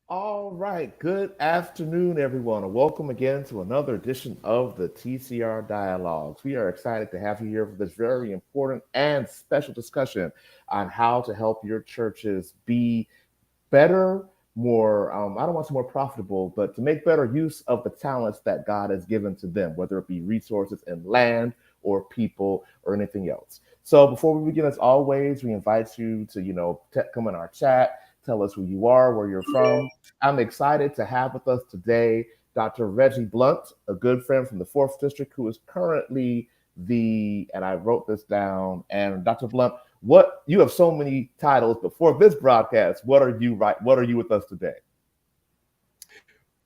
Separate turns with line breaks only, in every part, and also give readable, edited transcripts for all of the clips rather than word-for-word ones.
All right. Good afternoon, everyone, and welcome again to another edition of the TCR Dialogues. We are excited to have you here for this very important and special discussion on how to help your churches be better, more, I don't want to say more profitable, but to make better use of the talents that God has given to them, whether it be resources and land or people or anything else. So before we begin, as always, we invite you to, come in our chat, tell us who you are, where you're from. I'm excited to have with us today Dr. Reggie Blount, a good friend from the 4th District, who is currently and I wrote this down, and Dr. Blount, what you have so many titles, but for this broadcast, what are you with us today?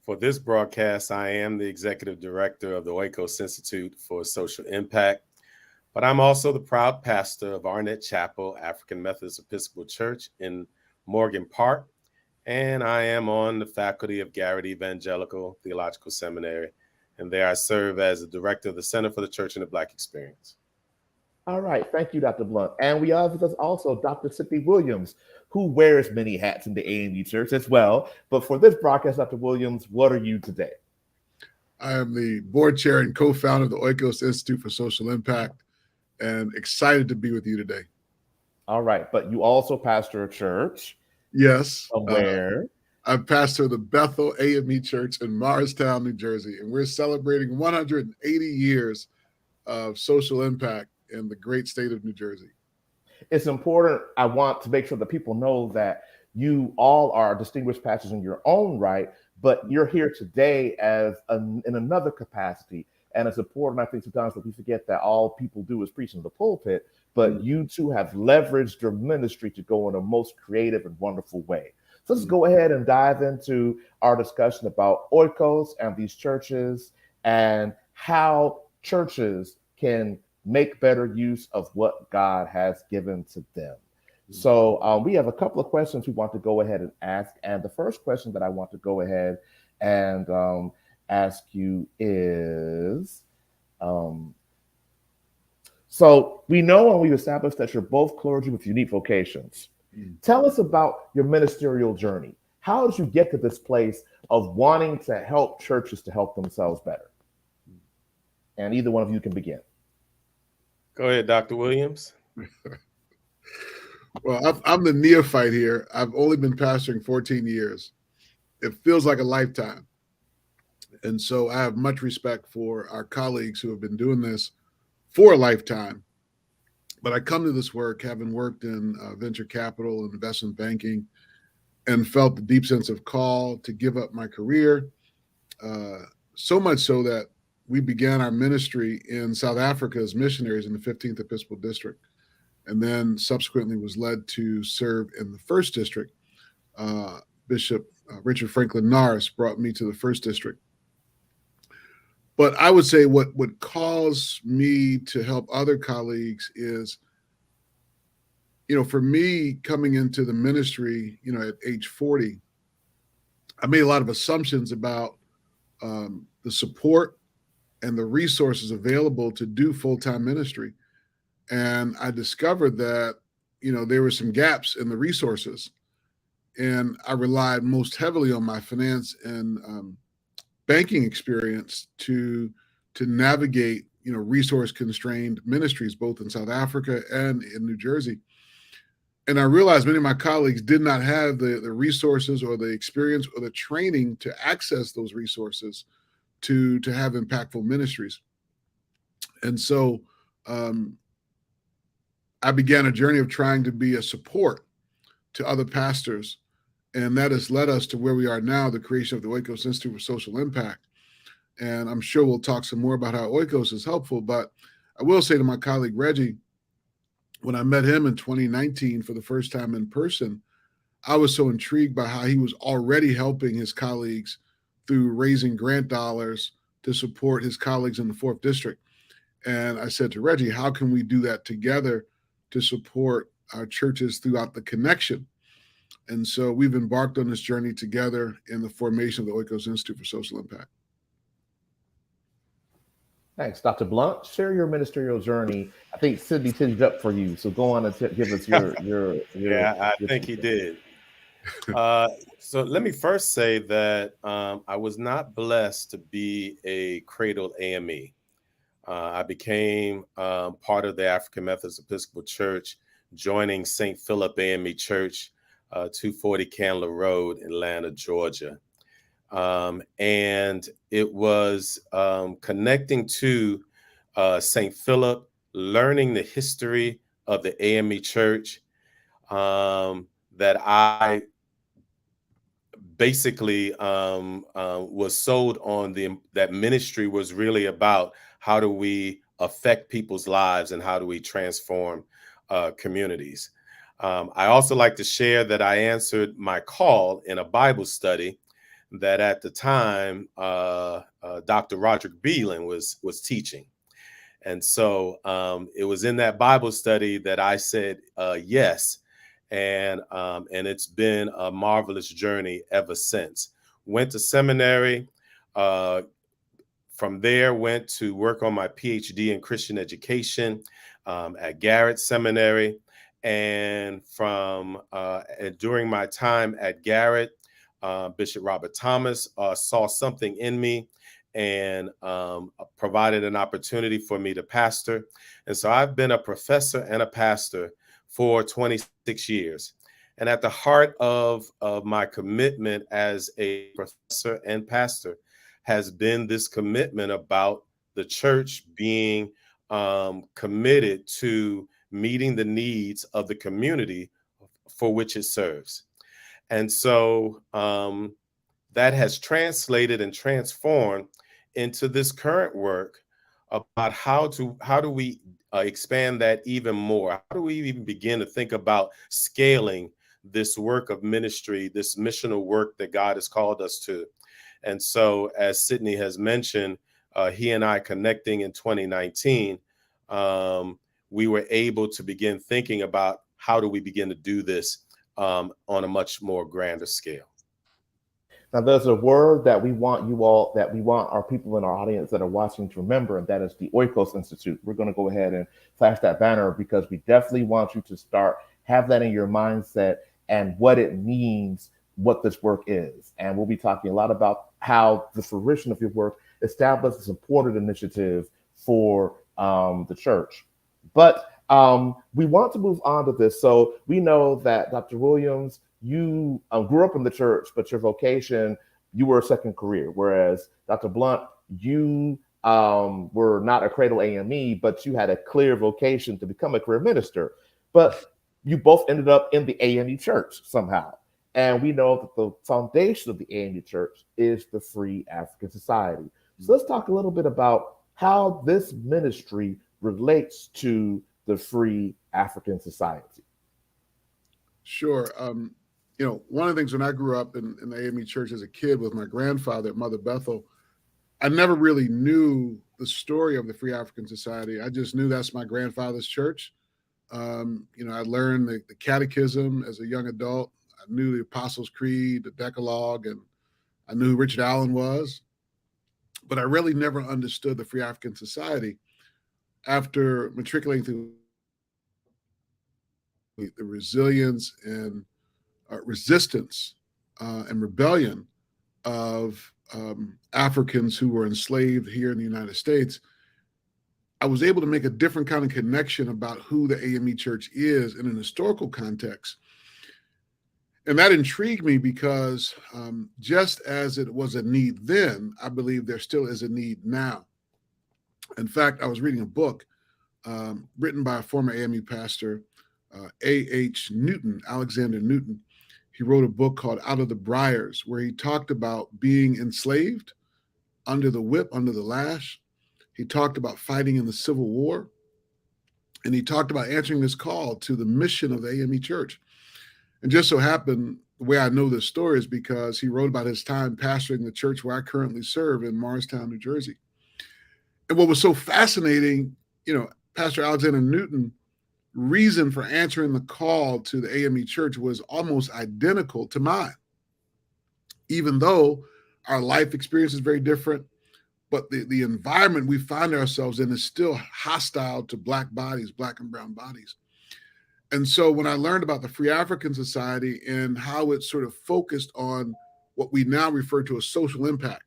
For this broadcast, I am the executive director of the Oikos Institute for Social Impact, but I'm also the proud pastor of Arnett Chapel African Methodist Episcopal Church in Morgan Park, and I am on the faculty of Garrett Evangelical Theological Seminary, and there I serve as the director of the Center for the Church and the Black Experience.
All right, thank you, Dr. Blount. And we have with us also Dr. Sidney Williams, who wears many hats in the AME Church as well. But for this broadcast, Dr. Williams, what are you today?
I am the board chair and co-founder of the Oikos Institute for Social Impact, and excited to be with you today.
All right, but you also pastor a church.
Yes.
Where?
I pastor the Bethel AME Church in Morristown, New Jersey, and we're celebrating 180 years of social impact in the great state of New Jersey.
It's important. I want to make sure that people know that you all are distinguished pastors in your own right, but you're here today in another capacity. And it's important, I think, sometimes that we forget that all people do is preach in the pulpit, but you too have leveraged your ministry to go in a most creative and wonderful way. So let's go ahead and dive into our discussion about Oikos and these churches and how churches can make better use of what God has given to them. So we have a couple of questions we want to go ahead and ask. And the first question that I want to go ahead and ask you is, so we know and we've established that you're both clergy with unique vocations. Tell us about your ministerial journey. How did you get to this place of wanting to help churches to help themselves better? And either one of you can begin.
Go ahead, Dr. Williams.
Well, I'm the neophyte here. I've only been pastoring 14 years. It feels like a lifetime. And so I have much respect for our colleagues who have been doing this for a lifetime. But I come to this work having worked in venture capital and investment banking and felt the deep sense of call to give up my career, so much so that we began our ministry in South Africa as missionaries in the 15th Episcopal District, and then subsequently was led to serve in the 1st District. Bishop Richard Franklin Norris brought me to the 1st District. But I would say what caused me to help other colleagues is, for me coming into the ministry, at age 40, I made a lot of assumptions about the support and the resources available to do full-time ministry. And I discovered that, there were some gaps in the resources. And I relied most heavily on my finance and banking experience to navigate, resource-constrained ministries, both in South Africa and in New Jersey. And I realized many of my colleagues did not have the resources or the experience or the training to access those resources to have impactful ministries. And so I began a journey of trying to be a support to other pastors. And that has led us to where we are now, the creation of the Oikos Institute for Social Impact. And I'm sure we'll talk some more about how Oikos is helpful. But I will say to my colleague, Reggie, when I met him in 2019 for the first time in person, I was so intrigued by how he was already helping his colleagues through raising grant dollars to support his colleagues in the 4th District. And I said to Reggie, how can we do that together to support our churches throughout the connection? And so we've embarked on this journey together in the formation of the Oikos Institute for Social Impact.
Thanks. Dr. Blount, share your ministerial journey. I think Sidney teed it up for you. So go on and give us your
Yeah, I think he did. So let me first say that I was not blessed to be a cradled AME. I became part of the African Methodist Episcopal Church, joining St. Philip AME Church, 240 Candler Road, Atlanta, Georgia. And it was connecting to St. Philip, learning the history of the AME Church, that I basically was sold on that ministry was really about how do we affect people's lives and how do we transform communities. I also like to share that I answered my call in a Bible study that at the time Dr. Roderick Beelan was teaching. And so it was in that Bible study that I said yes. And it's been a marvelous journey ever since. Went to seminary. From there, went to work on my PhD in Christian education at Garrett Seminary. And during my time at Garrett, Bishop Robert Thomas saw something in me and provided an opportunity for me to pastor. And so I've been a professor and a pastor for 26 years. And at the heart of my commitment as a professor and pastor has been this commitment about the church being committed to meeting the needs of the community for which it serves. And so that has translated and transformed into this current work about how do we expand that even more? How do we even begin to think about scaling this work of ministry, this missional work that God has called us to? And so, as Sidney has mentioned, he and I connecting in 2019, we were able to begin thinking about how do we begin to do this on a much more grander scale.
Now, there's a word that we want our people in our audience that are watching to remember, and that is the Oikos Institute. We're going to go ahead and flash that banner because we definitely want you to have that in your mindset and what it means, what this work is. And we'll be talking a lot about how the fruition of your work established a supported initiative for the church. But we want to move on to this. So we know that Dr. Williams, you grew up in the church, but your vocation, you were a second career. Whereas Dr. Blount, you were not a cradle AME, but you had a clear vocation to become a career minister. But you both ended up in the AME church somehow. And we know that the foundation of the AME church is the Free African Society. So let's talk a little bit about how this ministry relates to the Free African Society.
Sure. One of the things when I grew up in the AME church as a kid with my grandfather at Mother Bethel, I never really knew the story of the Free African Society. I just knew that's my grandfather's church. I learned the catechism as a young adult. I knew the Apostles' Creed, the Decalogue, and I knew who Richard Allen was. But I really never understood the Free African Society after matriculating through the resilience and resistance and rebellion of Africans who were enslaved here in the United States. I was able to make a different kind of connection about who the AME Church is in an historical context. And that intrigued me because just as it was a need then, I believe there still is a need now. In fact, I was reading a book written by a former AME pastor, A.H. Newton, Alexander Newton. He wrote a book called Out of the Briars, where he talked about being enslaved under the whip, under the lash. He talked about fighting in the Civil War. And he talked about answering this call to the mission of the AME Church. And just so happened, the way I know this story is because he wrote about his time pastoring the church where I currently serve in Morristown, New Jersey. And what was so fascinating, Pastor Alexander Newton, reason for answering the call to the AME Church was almost identical to mine, even though our life experience is very different, but the environment we find ourselves in is still hostile to Black bodies, Black and brown bodies. And so when I learned about the Free African Society and how it sort of focused on what we now refer to as social impact,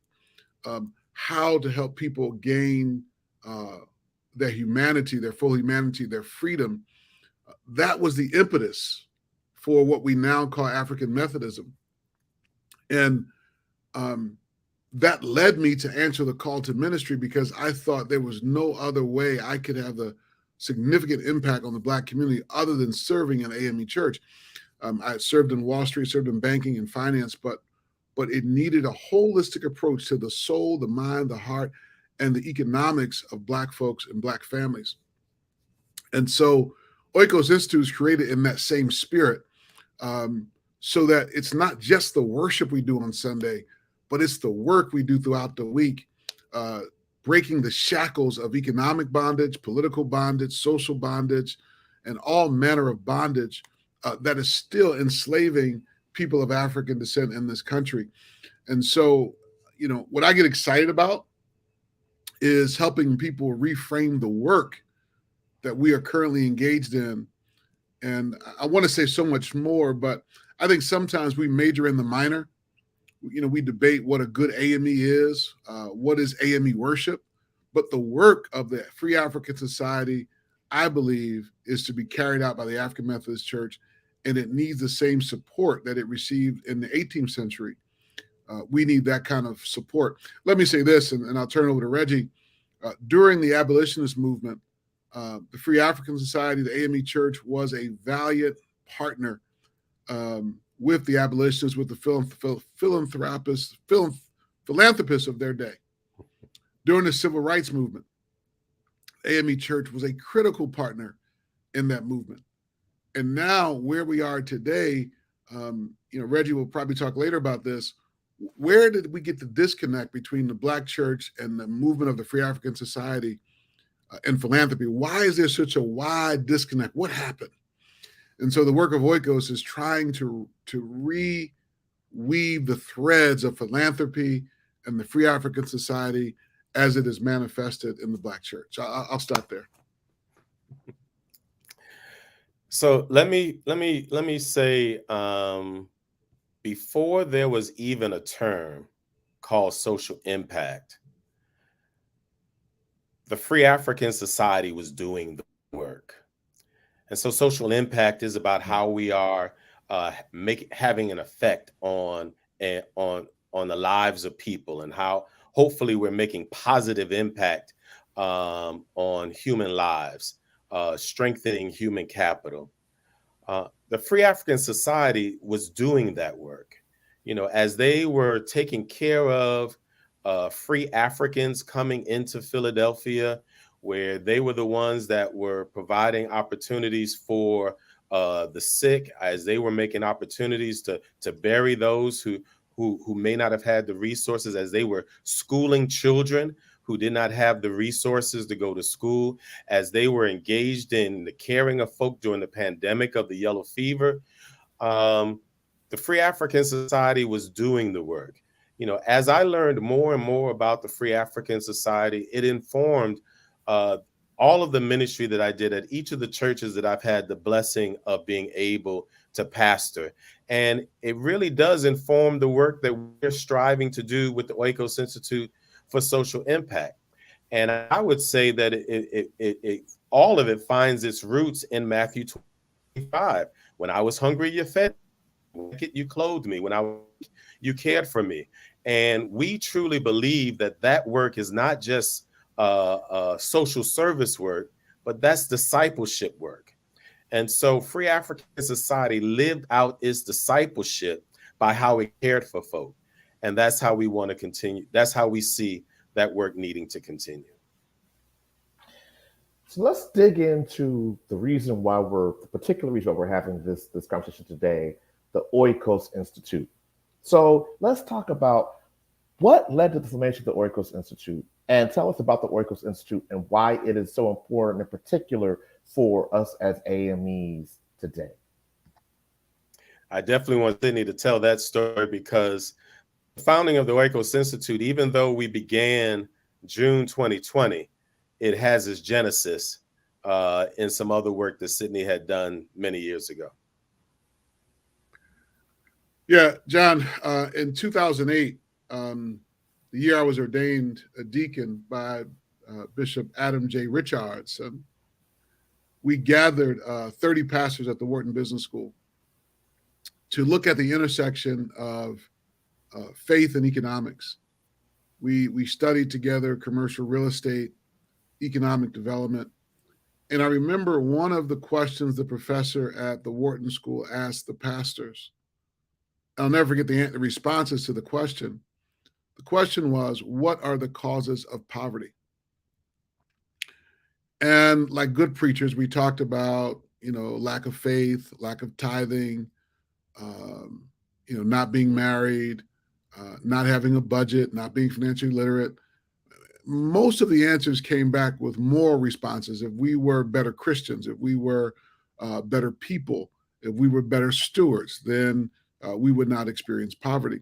how to help people gain their humanity, their full humanity, their freedom, that was the impetus for what we now call African Methodism. And that led me to answer the call to ministry, because I thought there was no other way I could have the significant impact on the Black community other than serving in AME Church. I served in Wall Street, served in banking and finance, but it needed a holistic approach to the soul, the mind, the heart, and the economics of Black folks and Black families. And so Oikos Institute was created in that same spirit, so that it's not just the worship we do on Sunday, but it's the work we do throughout the week, breaking the shackles of economic bondage, political bondage, social bondage, and all manner of bondage that is still enslaving people of African descent in this country. And so, what I get excited about is helping people reframe the work that we are currently engaged in. And I want to say so much more, but I think sometimes we major in the minor. We debate what a good AME is, what is AME worship, but the work of the Free African Society, I believe, is to be carried out by the African Methodist Church, and it needs the same support that it received in the 18th century. We need that kind of support. Let me say this, and I'll turn it over to Reggie. During the abolitionist movement, the Free African Society, the AME Church, was a valiant partner with the abolitionists, with the philanthropists of their day. During the civil rights movement, AME Church was a critical partner in that movement. And now where we are today, Reggie will probably talk later about this. Where did we get the disconnect between the Black church and the movement of the Free African Society and philanthropy? Why is there such a wide disconnect? What happened? And so the work of Oikos is trying to reweave the threads of philanthropy and the Free African Society as it is manifested in the Black church. I'll stop there.
So let me say, before there was even a term called social impact, the Free African Society was doing the work. And so social impact is about how we are having an effect on the lives of people, and how hopefully we're making positive impact on human lives, strengthening human capital. The Free African Society was doing that work, as they were taking care of free Africans coming into Philadelphia, where they were the ones that were providing opportunities for the sick, as they were making opportunities to bury those who may not have had the resources, as they were schooling children who did not have the resources to go to school, as they were engaged in the caring of folk during the pandemic of the yellow fever. The Free African Society was doing the work. As I learned more and more about the Free African Society, it informed all of the ministry that I did at each of the churches that I've had the blessing of being able to pastor. And it really does inform the work that we're striving to do with the Oikos Institute for social impact. And I would say that it all of it finds its roots in Matthew 25. When I was hungry, you fed me. You clothed me. When I was sick, you cared for me. And we truly believe that work is not just social service work, but that's discipleship work. And so Free African Society lived out its discipleship by how it cared for folk. And that's how we want to continue. That's how we see that work needing to continue.
So let's dig into the particular reason why we're having this conversation today, the Oikos Institute. So let's talk about what led to the formation of the Oikos Institute, and tell us about the Oikos Institute and why it is so important, in particular, for us as AMEs today.
I definitely want Sidney to tell that story, because the founding of the Oikos Institute, even though we began June 2020, it has its genesis in some other work that Sidney had done many years ago.
Yeah, John, in 2008, the year I was ordained a deacon by Bishop Adam J. Richards, we gathered 30 pastors at the Wharton Business School to look at the intersection of faith and economics. We studied together commercial real estate, economic development. And I remember one of the questions the professor at the Wharton School asked the pastors. I'll never forget the responses to the question. The question was, what are the causes of poverty? And like good preachers, we talked about, lack of faith, lack of tithing, not being married, not having a budget, not being financially literate. Most of the answers came back with moral responses. If we were better Christians, if we were better people, if we were better stewards, then we would not experience poverty.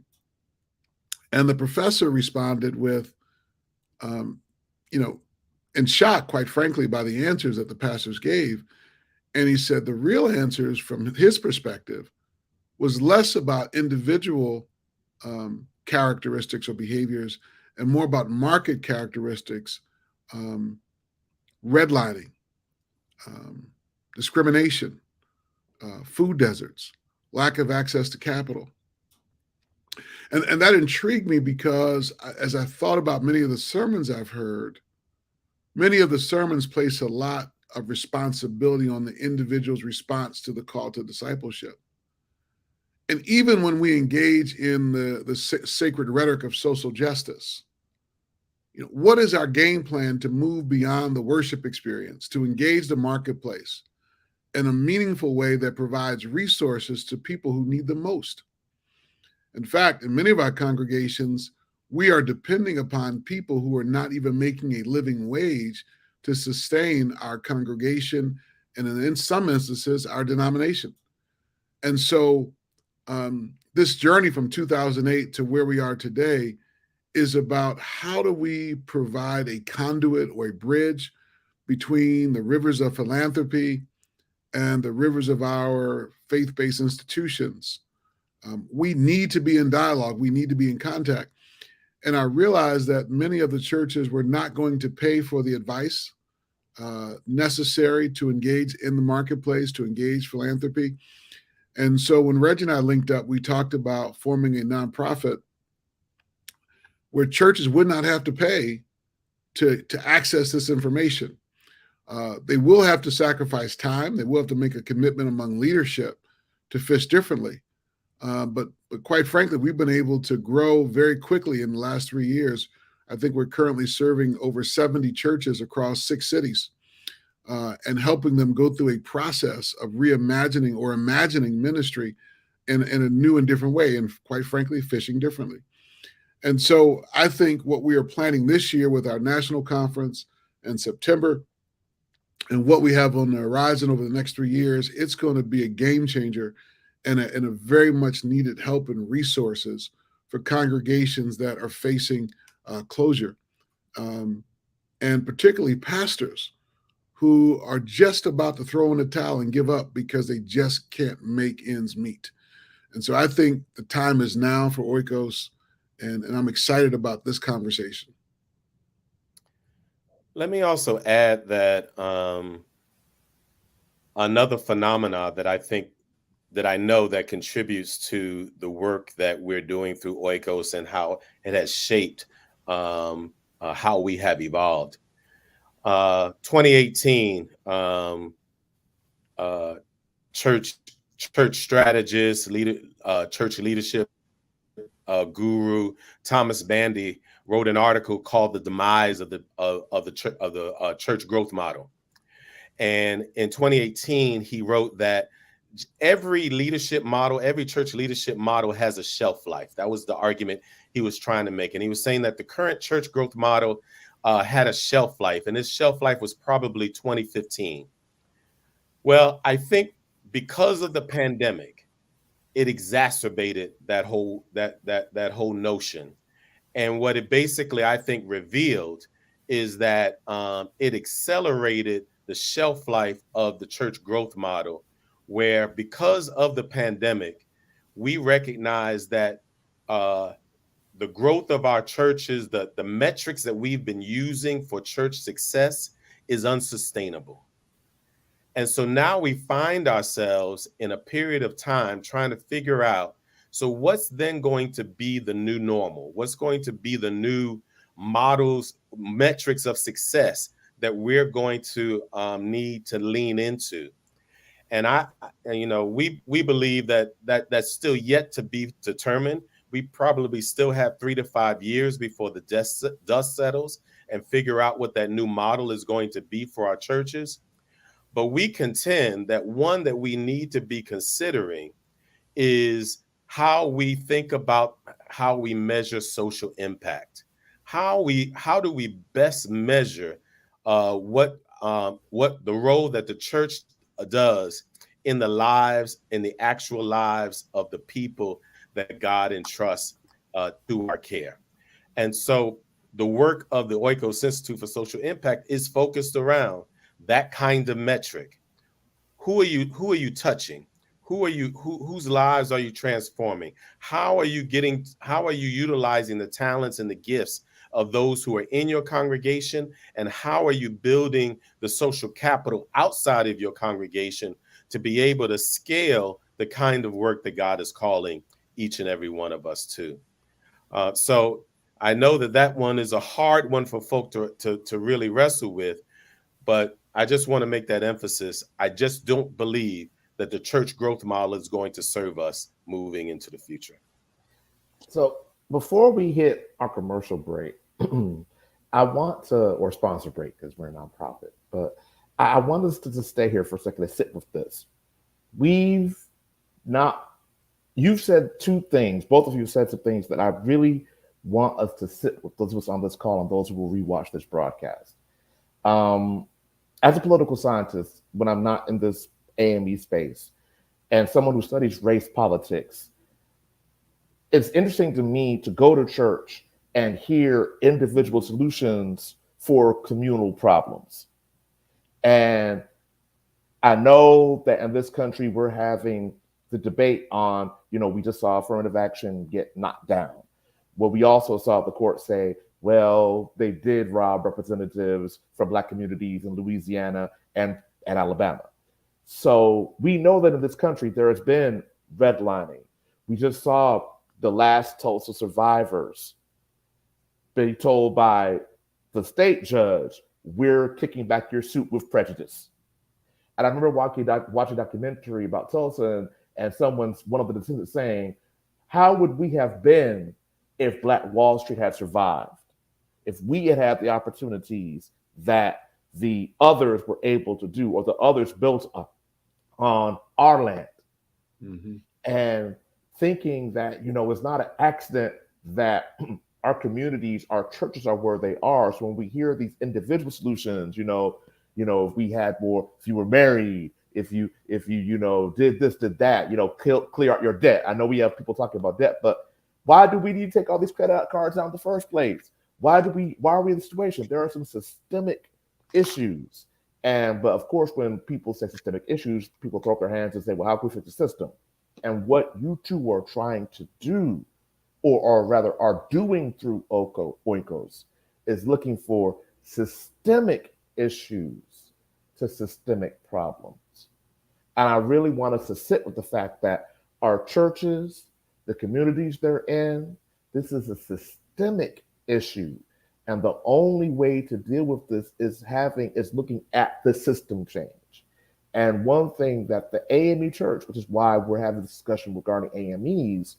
And the professor responded with, in shock, quite frankly, by the answers that the pastors gave. And he said the real answers from his perspective was less about individual characteristics or behaviors and more about market characteristics, redlining, discrimination, food deserts, lack of access to capital. And that intrigued me because as I thought about many of the sermons I've heard, many of the sermons place a lot of responsibility on the individual's response to the call to discipleship. And even when we engage in the sacred rhetoric of social justice, what is our game plan to move beyond the worship experience, to engage the marketplace in a meaningful way that provides resources to people who need them most? In fact, in many of our congregations, we are depending upon people who are not even making a living wage to sustain our congregation and in some instances, our denomination. And so this journey from 2008 to where we are today is about how do we provide a conduit or a bridge between the rivers of philanthropy and the rivers of our faith-based institutions. We need to be in dialogue. We need to be in contact. And I realized that many of the churches were not going to pay for the advice necessary to engage in the marketplace, to engage philanthropy. And so when Reggie and I linked up, we talked about forming a nonprofit where churches would not have to pay to access this information. They will have to sacrifice time. They will have to make a commitment among leadership to fish differently. But quite frankly, we've been able to grow very quickly in the last 3 years. I think we're currently serving over 70 churches across 6 cities and helping them go through a process of reimagining or imagining ministry in a new and different way, and quite frankly, fishing differently. And so I think what we are planning this year with our national conference in September and what we have on the horizon over the next 3 years, it's going to be a game changer and a very much needed help and resources for congregations that are facing closure, and particularly pastors who are just about to throw in the towel and give up because they just can't make ends meet. And so I think the time is now for Oikos, and I'm excited about this conversation.
Let me also add that another phenomena that I know that contributes to the work that we're doing through Oikos and how it has shaped how we have evolved. 2018, church strategist, church leadership guru Thomas Bandy wrote an article called "The Demise of the Church Growth Model." And in 2018, he wrote that every leadership model, every church leadership model has a shelf life. That was the argument he was trying to make. And he was saying that the current church growth model had a shelf life, and this shelf life was probably 2015. Well, I think because of the pandemic, it exacerbated that whole notion. And what it basically, I think, revealed is that it accelerated the the shelf life of the church growth model, where because of the pandemic, we recognize that the growth of our churches, the metrics that we've been using for church success is unsustainable. And so now we find ourselves in a period of time trying to figure out, so what's then going to be the new normal? What's going to be the new models, metrics of success that we're going to need to lean into? And we believe that that's still yet to be determined. We probably still have 3 to 5 years before the dust settles and figure out what that new model is going to be for our churches. But we contend that one that we need to be considering is how we think about how we measure social impact. How do we best measure what the role that the church does in the lives, in the actual lives of the people that God entrusts through our care. And so the work of the Oikos Institute for Social Impact is focused around that kind of metric. Who are you touching? Whose lives are you transforming? How are you utilizing the talents and the gifts of those who are in your congregation? And how are you building the social capital outside of your congregation to be able to scale the kind of work that God is calling each and every one of us to? So I know that one is a hard one for folk to really wrestle with, but I just want to make that emphasis. I just don't believe that the church growth model is going to serve us moving into the future.
So before we hit our commercial break, I want to, or sponsor break because we're a nonprofit, but I want us to just stay here for a second and sit with this. You've said two things, both of you said some things that I really want us to sit with, those of us on this call and those who will rewatch this broadcast. As a political scientist, when I'm not in this AME space, and someone who studies race politics, it's interesting to me to go to church and hear individual solutions for communal problems. And I know that in this country, we're having the debate on, we just saw affirmative action get knocked down. Well, we also saw the court say, well, they did rob representatives from Black communities in Louisiana and Alabama. So we know that in this country, there has been redlining. We just saw the last Tulsa survivors be told by the state judge, we're kicking back your suit with prejudice. And I remember watching a documentary about Tulsa and one of the descendants saying, how would we have been if Black Wall Street had survived? If we had had the opportunities that the others were able to do, or the others built up on our land. Mm-hmm. And thinking that, it's not an accident that our communities, our churches are where they are. So when we hear these individual solutions, if we had more, if you were married, if you did this, did that, clear out your debt. I know we have people talking about debt, but why do we need to take all these credit cards out in the first place? Why are we in the situation? There are some systemic issues. But of course, when people say systemic issues, people throw up their hands and say, well, how can we fix the system? And what you two are trying to do, or rather are doing through Oikos, is looking for systemic issues to systemic problems. And I really want us to sit with the fact that our churches, the communities they're in, this is a systemic issue. And the only way to deal with this is looking at the system change. And one thing that the AME Church, which is why we're having a discussion regarding AMEs,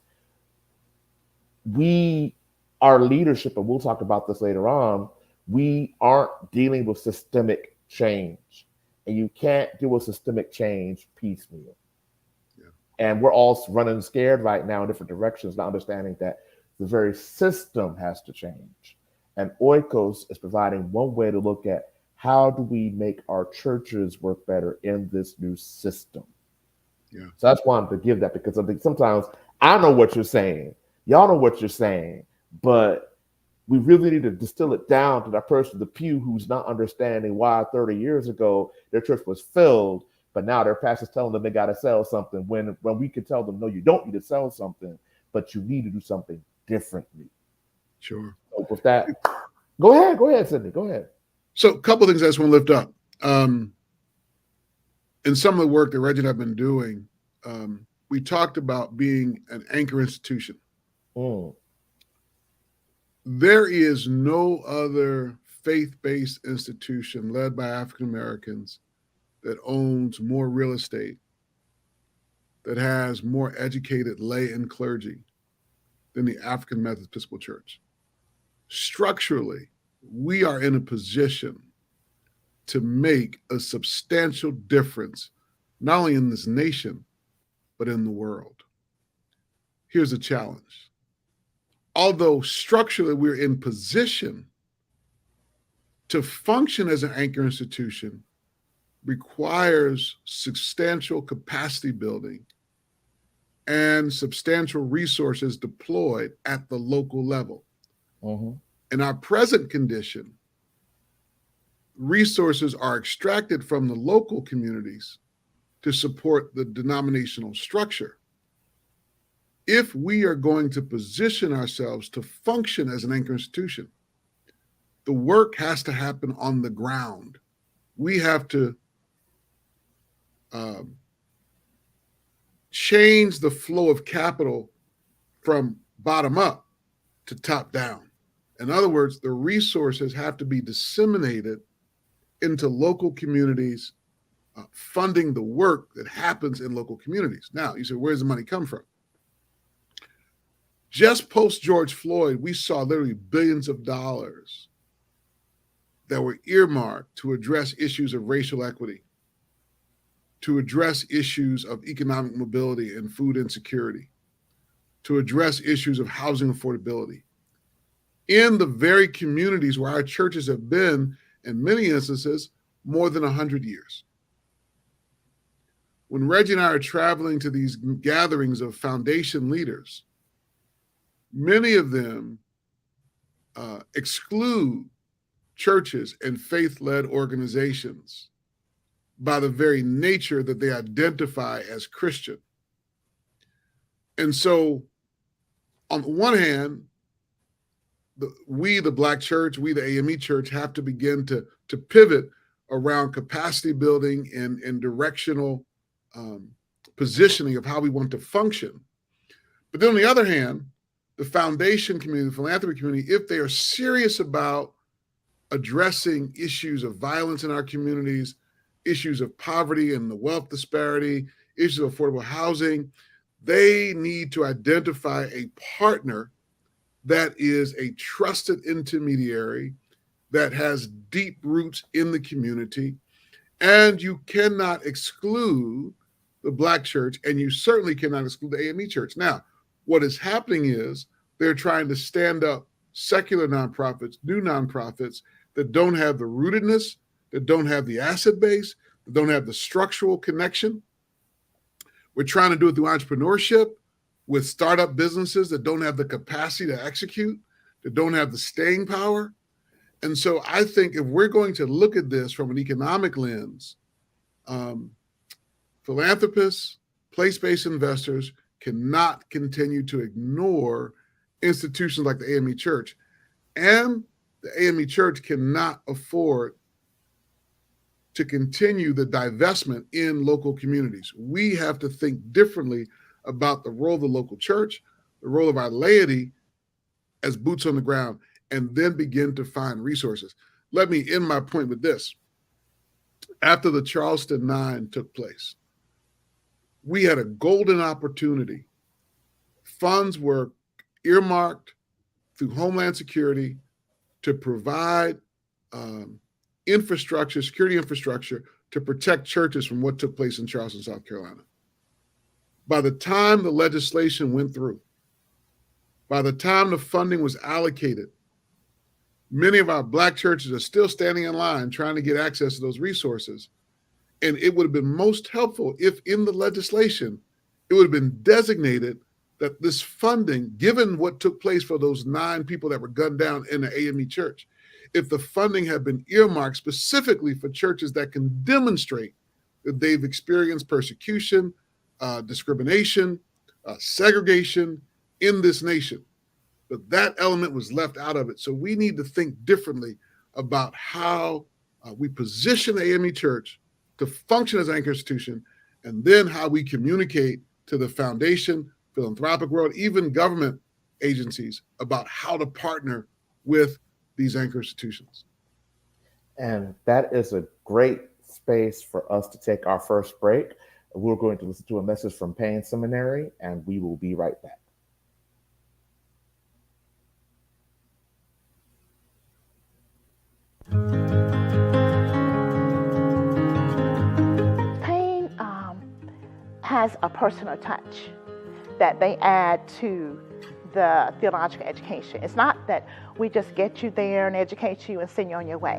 our leadership, and we'll talk about this later on, we aren't dealing with systemic change. And you can't deal with systemic change piecemeal. Yeah. And we're all running scared right now in different directions, not understanding that the very system has to change. And Oikos is providing one way to look at how do we make our churches work better in this new system. Yeah. So I just wanted to give that, because I think sometimes I know what you're saying. Y'all know what you're saying, but We really need to distill it down to that person, the pew, who's not understanding why 30 years ago their church was filled, but now their pastor's telling them they got to sell something, when we could tell them, no, you don't need to sell something, but you need to do something differently.
Sure.
So with that, go ahead, Sidney, go ahead.
So a couple of things I just want to lift up. In some of the work that Reggie and I have been doing, we talked about being an anchor institution. There is no other faith-based institution led by African Americans that owns more real estate, that has more educated lay and clergy than the African Methodist Episcopal Church. Structurally, we are in a position to make a substantial difference, not only in this nation, but in the world. Here's a challenge. Although structurally we're in position to function as an anchor institution, requires substantial capacity building and substantial resources deployed at the local level. In our present condition, resources are extracted from the local communities to support the denominational structure. If we are going to position ourselves to function as an anchor institution, the work has to happen on the ground. We have to change the flow of capital from bottom up to top down. In other words, the resources have to be disseminated into local communities, funding the work that happens in local communities. Now, you say, where does the money come from? Just post George Floyd, we saw literally billions of dollars that were earmarked to address issues of racial equity, to address issues of economic mobility and food insecurity, to address issues of housing affordability in the very communities where our churches have been, in many instances, more than 100 years. When Reggie and I are traveling to these gatherings of foundation leaders, many of them exclude churches and faith-led organizations by the very nature that they identify as Christian. And so, on the one hand, we, the Black church, we, the AME church, have to begin to pivot around capacity building and directional positioning of how we want to function. But then on the other hand, the foundation community, the philanthropy community, if they are serious about addressing issues of violence in our communities, issues of poverty and the wealth disparity, issues of affordable housing, they need to identify a partner that is a trusted intermediary that has deep roots in the community. And you cannot exclude the Black church, and you certainly cannot exclude the AME church. Now, what is happening is they're trying to stand up secular nonprofits, new nonprofits that don't have the rootedness, that don't have the asset base, that don't have the structural connection. We're trying to do it through entrepreneurship with startup businesses that don't have the capacity to execute, that don't have the staying power. And so I think if we're going to look at this from an economic lens, philanthropists, place-based investors cannot continue to ignore institutions like the AME Church. And the AME Church cannot afford to continue the divestment in local communities. We have to think differently about the role of the local church, the role of our laity as boots on the ground, and then begin to find resources. Let me end my point with this. After the Charleston 9 took place, we had a golden opportunity. Funds were earmarked through Homeland Security to provide infrastructure, security infrastructure, to protect churches from what took place in Charleston, South Carolina. By the time the legislation went through, by the time the funding was allocated, many of our Black churches are still standing in line trying to get access to those resources. And it would have been most helpful if in the legislation, it would have been designated that this funding, given what took place for those 9 people that were gunned down in the AME church, if the funding had been earmarked specifically for churches that can demonstrate that they've experienced persecution, discrimination, segregation in this nation, but that element was left out of it. So we need to think differently about how we position the AME Church to function as an anchor institution, and then how we communicate to the foundation, philanthropic world, even government agencies about how to partner with these anchor institutions.
And that is a great space for us to take our first break. We're going to listen to a message from Payne Seminary, and we will be right back.
Payne has a personal touch that they add to the theological education. It's not that we just get you there and educate you and send you on your way.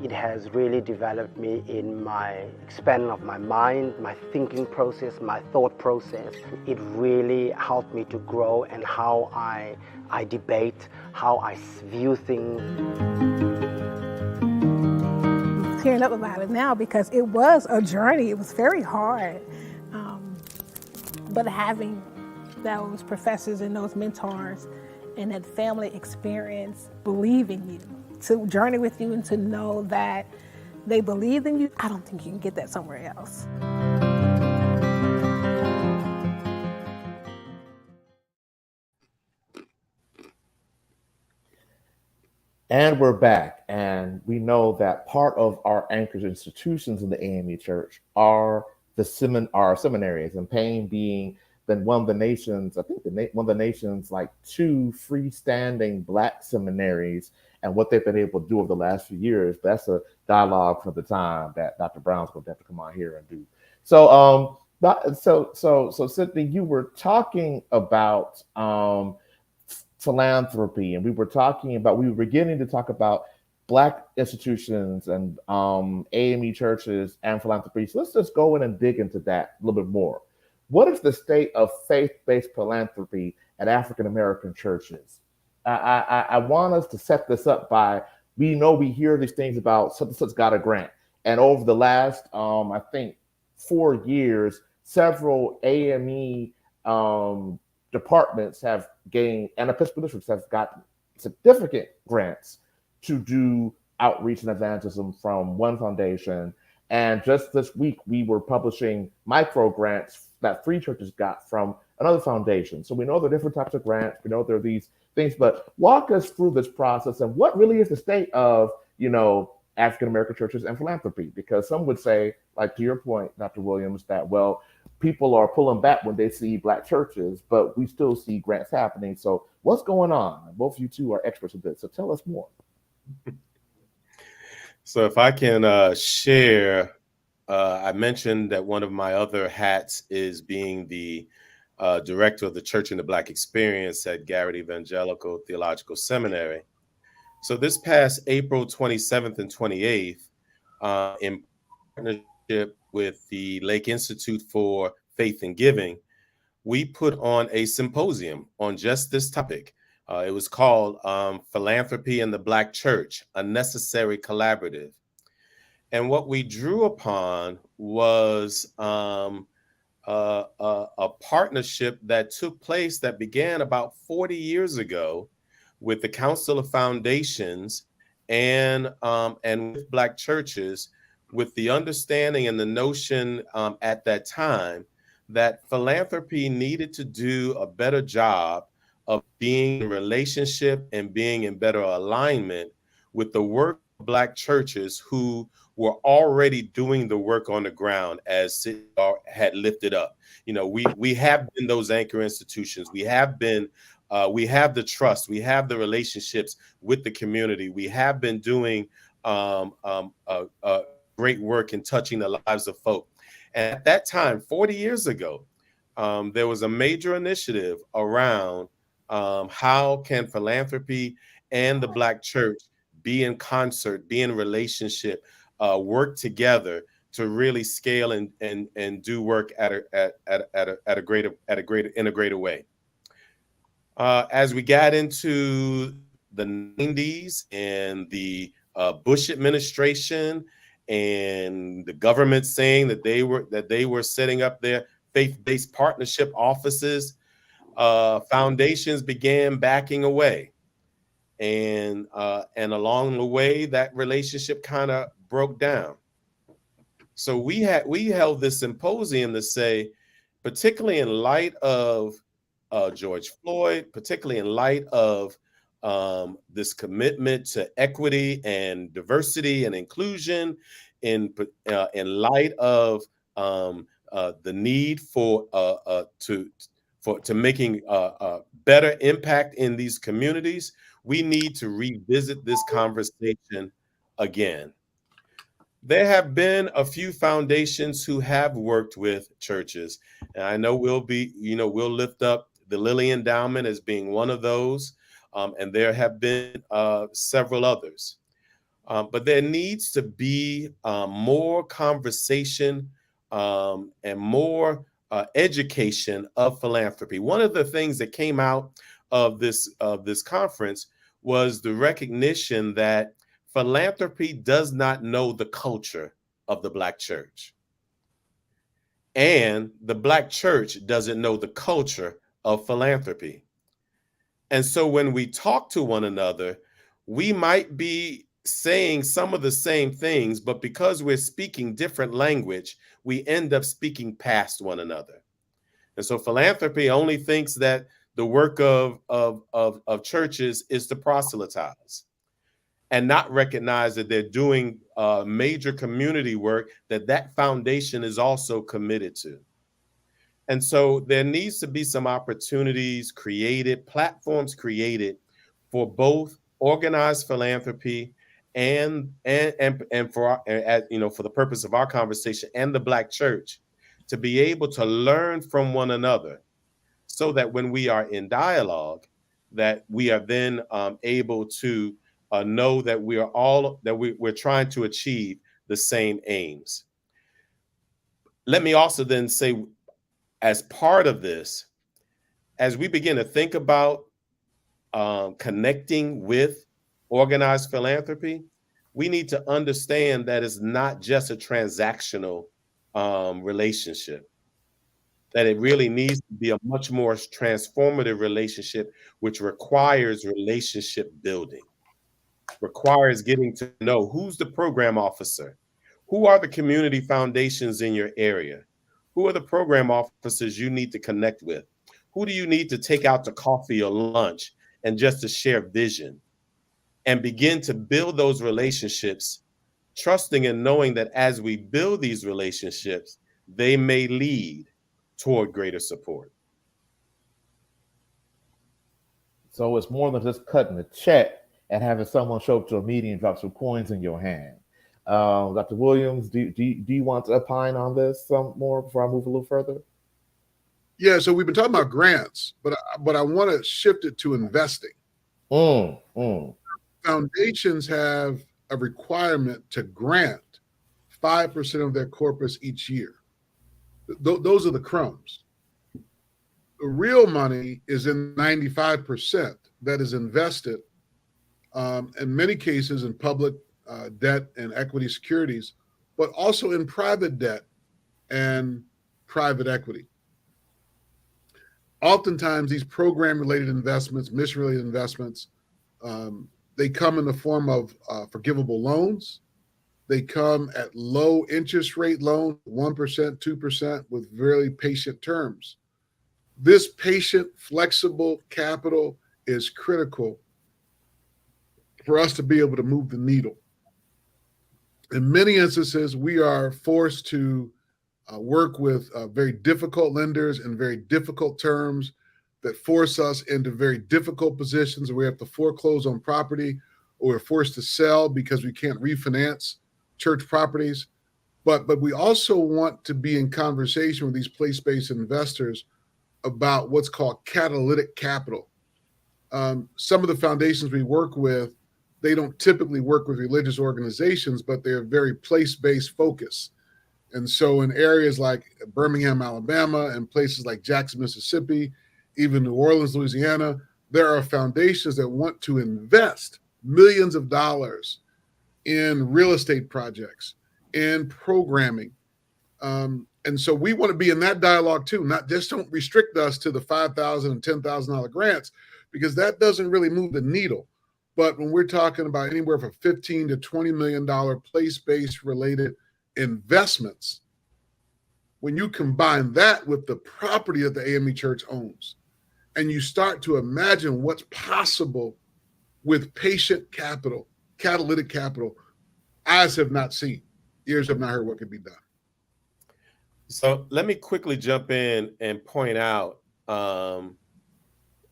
It has really developed me in my expanding of my mind, my thinking process, my thought process. It really helped me to grow in how I debate, how I view things.
I'm tearing up about it now because it was a journey. It was very hard. But having those professors and those mentors and that family experience believing you, to journey with you and to know that they believe in you, I don't think you can get that somewhere else.
And we're back, and we know that part of our anchored institutions in the AME Church are our seminaries, and Payne being then one of the nation's, I think one of the nation's like 2 freestanding Black seminaries, and what they've been able to do over the last few years. But that's a dialogue for the time that Dr. Brown's going to have to come on here and do. So, so Sidney, you were talking about philanthropy, and we were beginning to talk about Black institutions and AME churches and philanthropy. So let's just go in and dig into that a little bit more. What is the state of faith-based philanthropy at African American churches? I want us to set this up by, we hear these things about such and such got a grant. And over the last, I think, 4 years, several AME departments have gained, and Episcopal districts have gotten significant grants to do outreach and evangelism from one foundation. And just this week, we were publishing micro grants that 3 churches got from another foundation. So we know there are different types of grants. We know there are these things, but walk us through this process and what really is the state of, African-American churches and philanthropy? Because some would say, like to your point, Dr. Williams, that, well, people are pulling back when they see Black churches, but we still see grants happening. So what's going on? Both of you two are experts in this, so tell us more.
So if I can share, I mentioned that one of my other hats is being the director of the Church in the Black Experience at Garrett Evangelical Theological Seminary. So this past April 27th and 28th, in partnership with the Lake Institute for Faith and Giving, we put on a symposium on just this topic. It was called Philanthropy in the Black Church, a Necessary Collaborative. And what we drew upon was a partnership that took place that began about 40 years ago with the Council of Foundations and with Black churches, with the understanding and the notion at that time that philanthropy needed to do a better job of being in relationship and being in better alignment with the work of Black churches who were already doing the work on the ground, as Sidney had lifted up. We have been those anchor institutions. We have been, we have the trust. We have the relationships with the community. We have been doing great work in touching the lives of folk. And at that time, 40 years ago, there was a major initiative around how can philanthropy and the Black church be in concert, be in relationship, work together to really scale and do work at a greater way. As we got into the 90s and the Bush administration and the government saying that they were setting up their faith-based partnership offices, foundations began backing away, and along the way, that relationship kind of broke down. So we held this symposium to say, particularly in light of George Floyd, particularly in light of this commitment to equity and diversity and inclusion, in light of the need for making better impact in these communities, we need to revisit this conversation again. There have been a few foundations who have worked with churches, and I know we'll lift up the Lilly Endowment as being one of those, and there have been several others. But there needs to be more conversation and more education of philanthropy. One of the things that came out of this conference was the recognition that philanthropy does not know the culture of the Black church, and the Black church doesn't know the culture of philanthropy. And so when we talk to one another, we might be saying some of the same things, but because we're speaking different language, we end up speaking past one another. And so philanthropy only thinks that the work of churches is to proselytize, and not recognize that they're doing major community work that foundation is also committed to. And so there needs to be some opportunities created, platforms created for both organized philanthropy and for for the purpose of our conversation, and the Black church, to be able to learn from one another, so that when we are in dialogue, that we are then able to know that we're trying to achieve the same aims. Let me also then say, as part of this, as we begin to think about connecting with organized philanthropy, we need to understand that it's not just a transactional relationship, that it really needs to be a much more transformative relationship, which requires relationship building, requires getting to know who's the program officer, who are the community foundations in your area, who are the program officers you need to connect with, who do you need to take out to coffee or lunch and just to share vision, and begin to build those relationships, trusting and knowing that as we build these relationships, they may lead toward greater support.
So it's more than just cutting a check and having someone show up to a meeting and drop some coins in your hand. Dr. Williams, do you want to opine on this some more before I move a little further?
Yeah, so we've been talking about grants, but I want to shift it to investing. Foundations have a requirement to grant 5% of their corpus each year. Those are the crumbs. The real money is in 95% that is invested, in many cases in public debt and equity securities, but also in private debt and private equity. Oftentimes, these program-related investments, mission-related investments, they come in the form of forgivable loans. They come at low interest rate loans, 1%, 2%, with very patient terms. This patient, flexible capital is critical for us to be able to move the needle. In many instances, we are forced to work with very difficult lenders and very difficult terms that force us into very difficult positions where we have to foreclose on property, or we're forced to sell because we can't refinance church properties. But we also want to be in conversation with these place-based investors about what's called catalytic capital. Some of the foundations we work with, they don't typically work with religious organizations, but they're very place-based focused. And so in areas like Birmingham, Alabama, and places like Jackson, Mississippi, even New Orleans, Louisiana, there are foundations that want to invest millions of dollars in real estate projects, in programming. And so we want to be in that dialogue too, not just don't restrict us to the $5,000 and $10,000 grants, because that doesn't really move the needle. But when we're talking about anywhere from $15 to $20 million place-based related investments, when you combine that with the property that the AME Church owns, and you start to imagine what's possible with patient capital, catalytic capital, eyes have not seen, ears have not heard what could be done.
So let me quickly jump in and point out,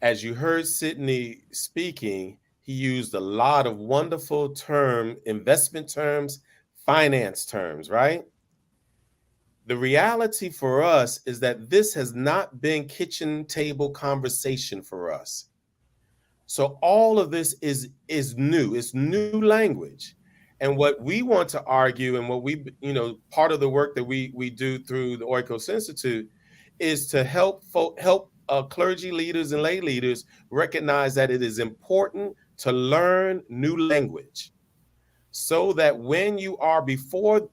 as you heard Sidney speaking, he used a lot of wonderful investment terms, finance terms, right? The reality for us is that this has not been kitchen table conversation for us. So all of this is new. It's new language. And what we want to argue, and what we, part of the work that we do through the Oikos Institute, is to help clergy leaders and lay leaders recognize that it is important to learn new language, so that when you are before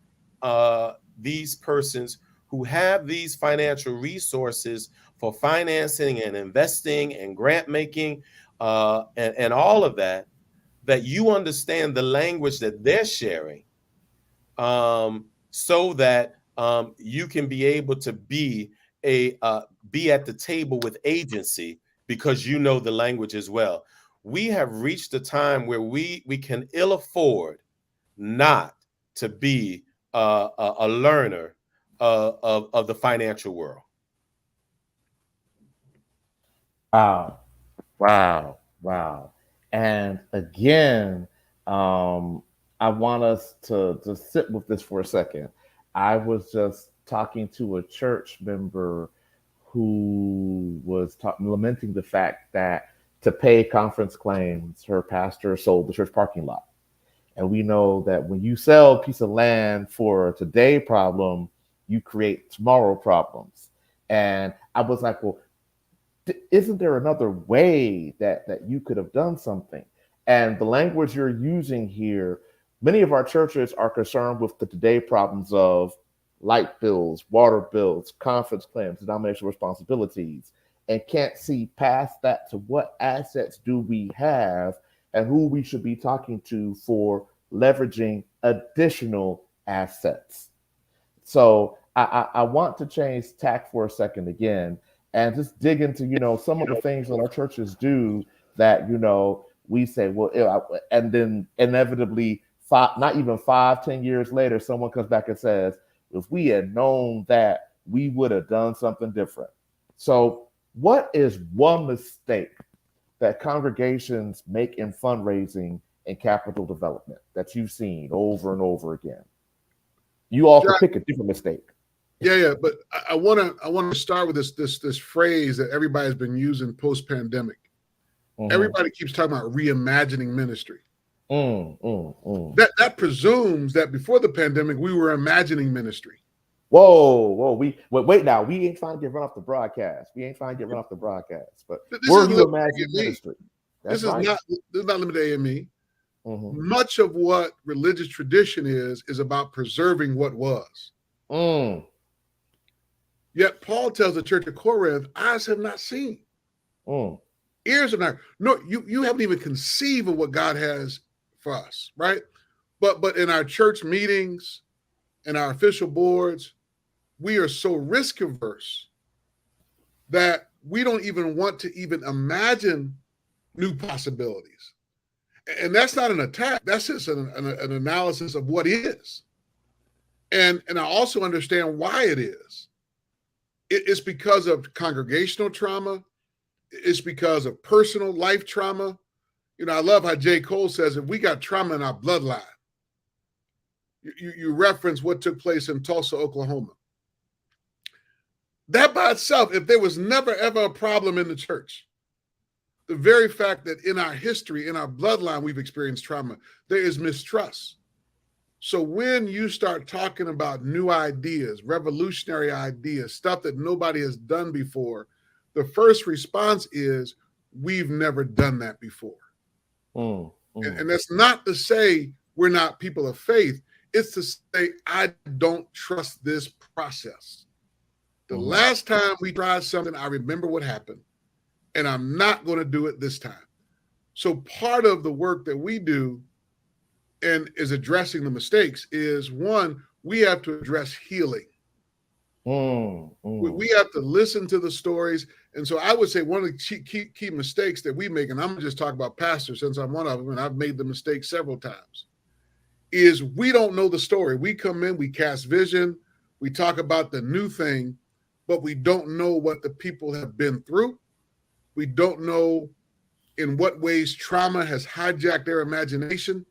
these persons who have these financial resources for financing and investing and grant making and all of that, that you understand the language that they're sharing, so that you can be able to be at the table with agency, because you know the language as well. We have reached a time where we can ill afford not to be a learner of the financial world.
Wow. And again, I want us to sit with this for a second. I was just talking to a church member who was lamenting the fact that to pay conference claims, her pastor sold the church parking lot. And we know that when you sell a piece of land for a today problem, you create tomorrow problems. And I was like, well, isn't there another way that you could have done something? And the language you're using here, many of our churches are concerned with the today problems of light bills, water bills, conference claims, denominational responsibilities, and can't see past that to what assets do we have and who we should be talking to for leveraging additional assets. So I want to change tack for a second again and just dig into, some of the things that our churches do that, we say, well, and then inevitably, not even 5-10 years later, someone comes back and says, if we had known that, we would have done something different. So what is one mistake that congregations make in fundraising and capital development that you've seen over and over again? You all can pick a different mistake.
Yeah, but I want to start with this phrase that everybody's been using post-pandemic. Mm-hmm. Everybody keeps talking about reimagining ministry. That presumes that before the pandemic we were imagining ministry.
Whoa! Wait now. We ain't trying to get run off the broadcast. But we're you imagining ministry?
This is not limited to AME. Mm-hmm. Much of what religious tradition is about preserving what was. Yet Paul tells the church of Corinth, eyes have not seen, ears have not. No, you haven't even conceived of what God has for us, right? But in our church meetings, in our official boards, we are so risk averse that we don't even want to even imagine new possibilities. And that's not an attack. That's just an analysis of what is. And I also understand why it is. It's because of congregational trauma. It's because of personal life trauma. I love how J. Cole says, if we got trauma in our bloodline, you reference what took place in Tulsa, Oklahoma. That by itself, if there was never, ever a problem in the church, the very fact that in our history, in our bloodline, we've experienced trauma, there is mistrust. So when you start talking about new ideas, revolutionary ideas, stuff that nobody has done before, the first response is, we've never done that before. And that's not to say we're not people of faith. It's to say, I don't trust this process. The last time we tried something, I remember what happened, and I'm not going to do it this time. So part of the work that we do and is addressing the mistakes is, one, we have to address healing. We have to listen to the stories. And so I would say one of the key mistakes that we make, and I'm going to just talk about pastors since I'm one of them, and I've made the mistake several times, is we don't know the story. We come in, we cast vision, we talk about the new thing, but we don't know what the people have been through. We don't know in what ways trauma has hijacked their imagination.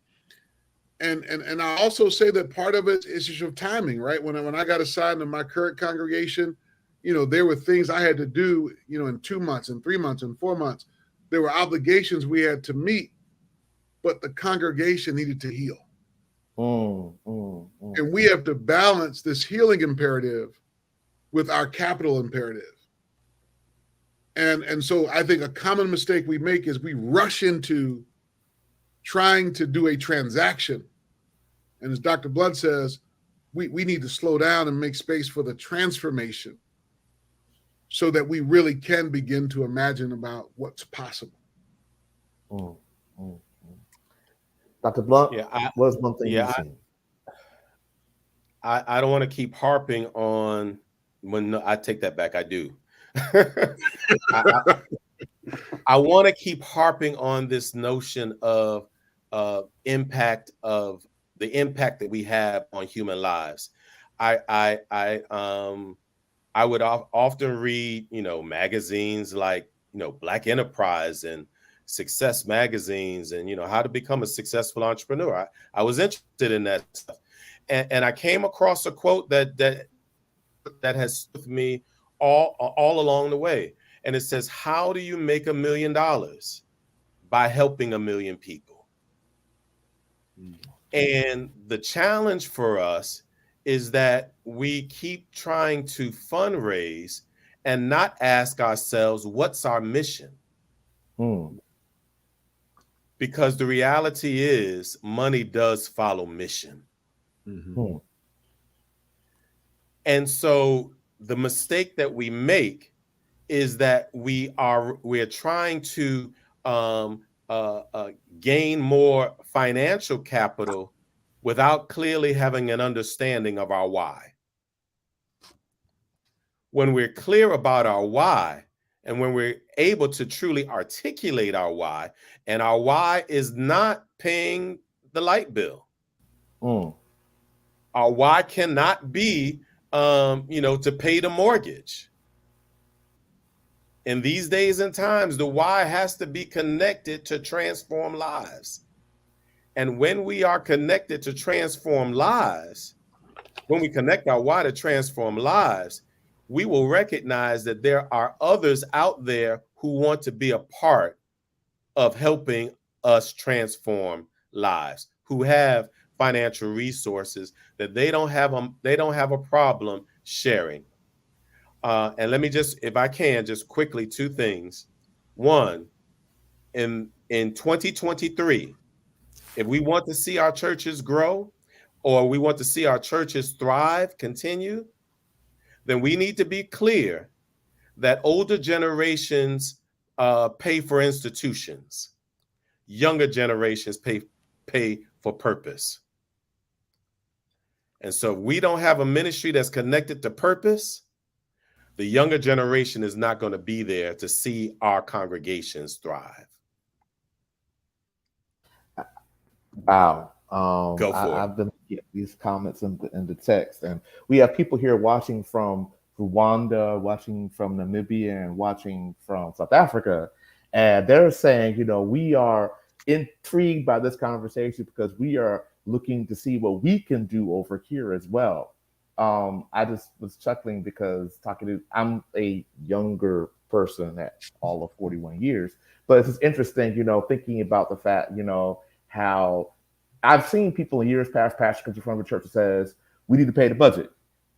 And I also say that part of it is just timing, right? When I got assigned to my current congregation, there were things I had to do, in 2 months and 3 months and 4 months. There were obligations we had to meet, but the congregation needed to heal. And we have to balance this healing imperative with our capital imperative. And so I think a common mistake we make is we rush into trying to do a transaction. And as Dr. Blood says, we need to slow down and make space for the transformation so that we really can begin to imagine about what's possible.
Dr. Blount,
Yeah,
what's one thing you've seen?
I don't want to keep harping on I take that back. I do. I want to keep harping on this notion of impact, of the impact that we have on human lives. I would often read, magazines like, Black Enterprise and Success magazines, and how to become a successful entrepreneur. I was interested in that stuff, and I came across a quote that has stuck with me all along the way, and it says, "How do you make $1 million? By helping 1 million people." And the challenge for us is that we keep trying to fundraise and not ask ourselves, what's our mission? Because the reality is money does follow mission. And so the mistake that we make is that we're trying to gain more financial capital without clearly having an understanding of our why. When we're clear about our why, and when we're able to truly articulate our why, and our why is not paying the light bill. Our why cannot be, to pay the mortgage. In these days and times, the why has to be connected to transform lives. And when we are connected to transform lives, when we connect our why to transform lives, we will recognize that there are others out there who want to be a part of helping us transform lives, who have financial resources that they don't have a problem sharing. And let me just, if I can, just quickly, 2 things. One, in 2023, if we want to see our churches grow, or we want to see our churches thrive, continue, then we need to be clear that older generations pay for institutions. Younger generations pay for purpose. And so if we don't have a ministry that's connected to purpose, the younger generation is not going to be there to see our congregations thrive.
Wow.
Go for it.
I've been getting these comments in the text, and we have people here watching from Rwanda, watching from Namibia, and watching from South Africa. And they're saying, we are intrigued by this conversation because we are looking to see what we can do over here as well. I just was chuckling because I'm a younger person at all of 41 years, but it's just interesting, thinking about the fact, how I've seen people in years past, pastor comes in front of a church that says, we need to pay the budget.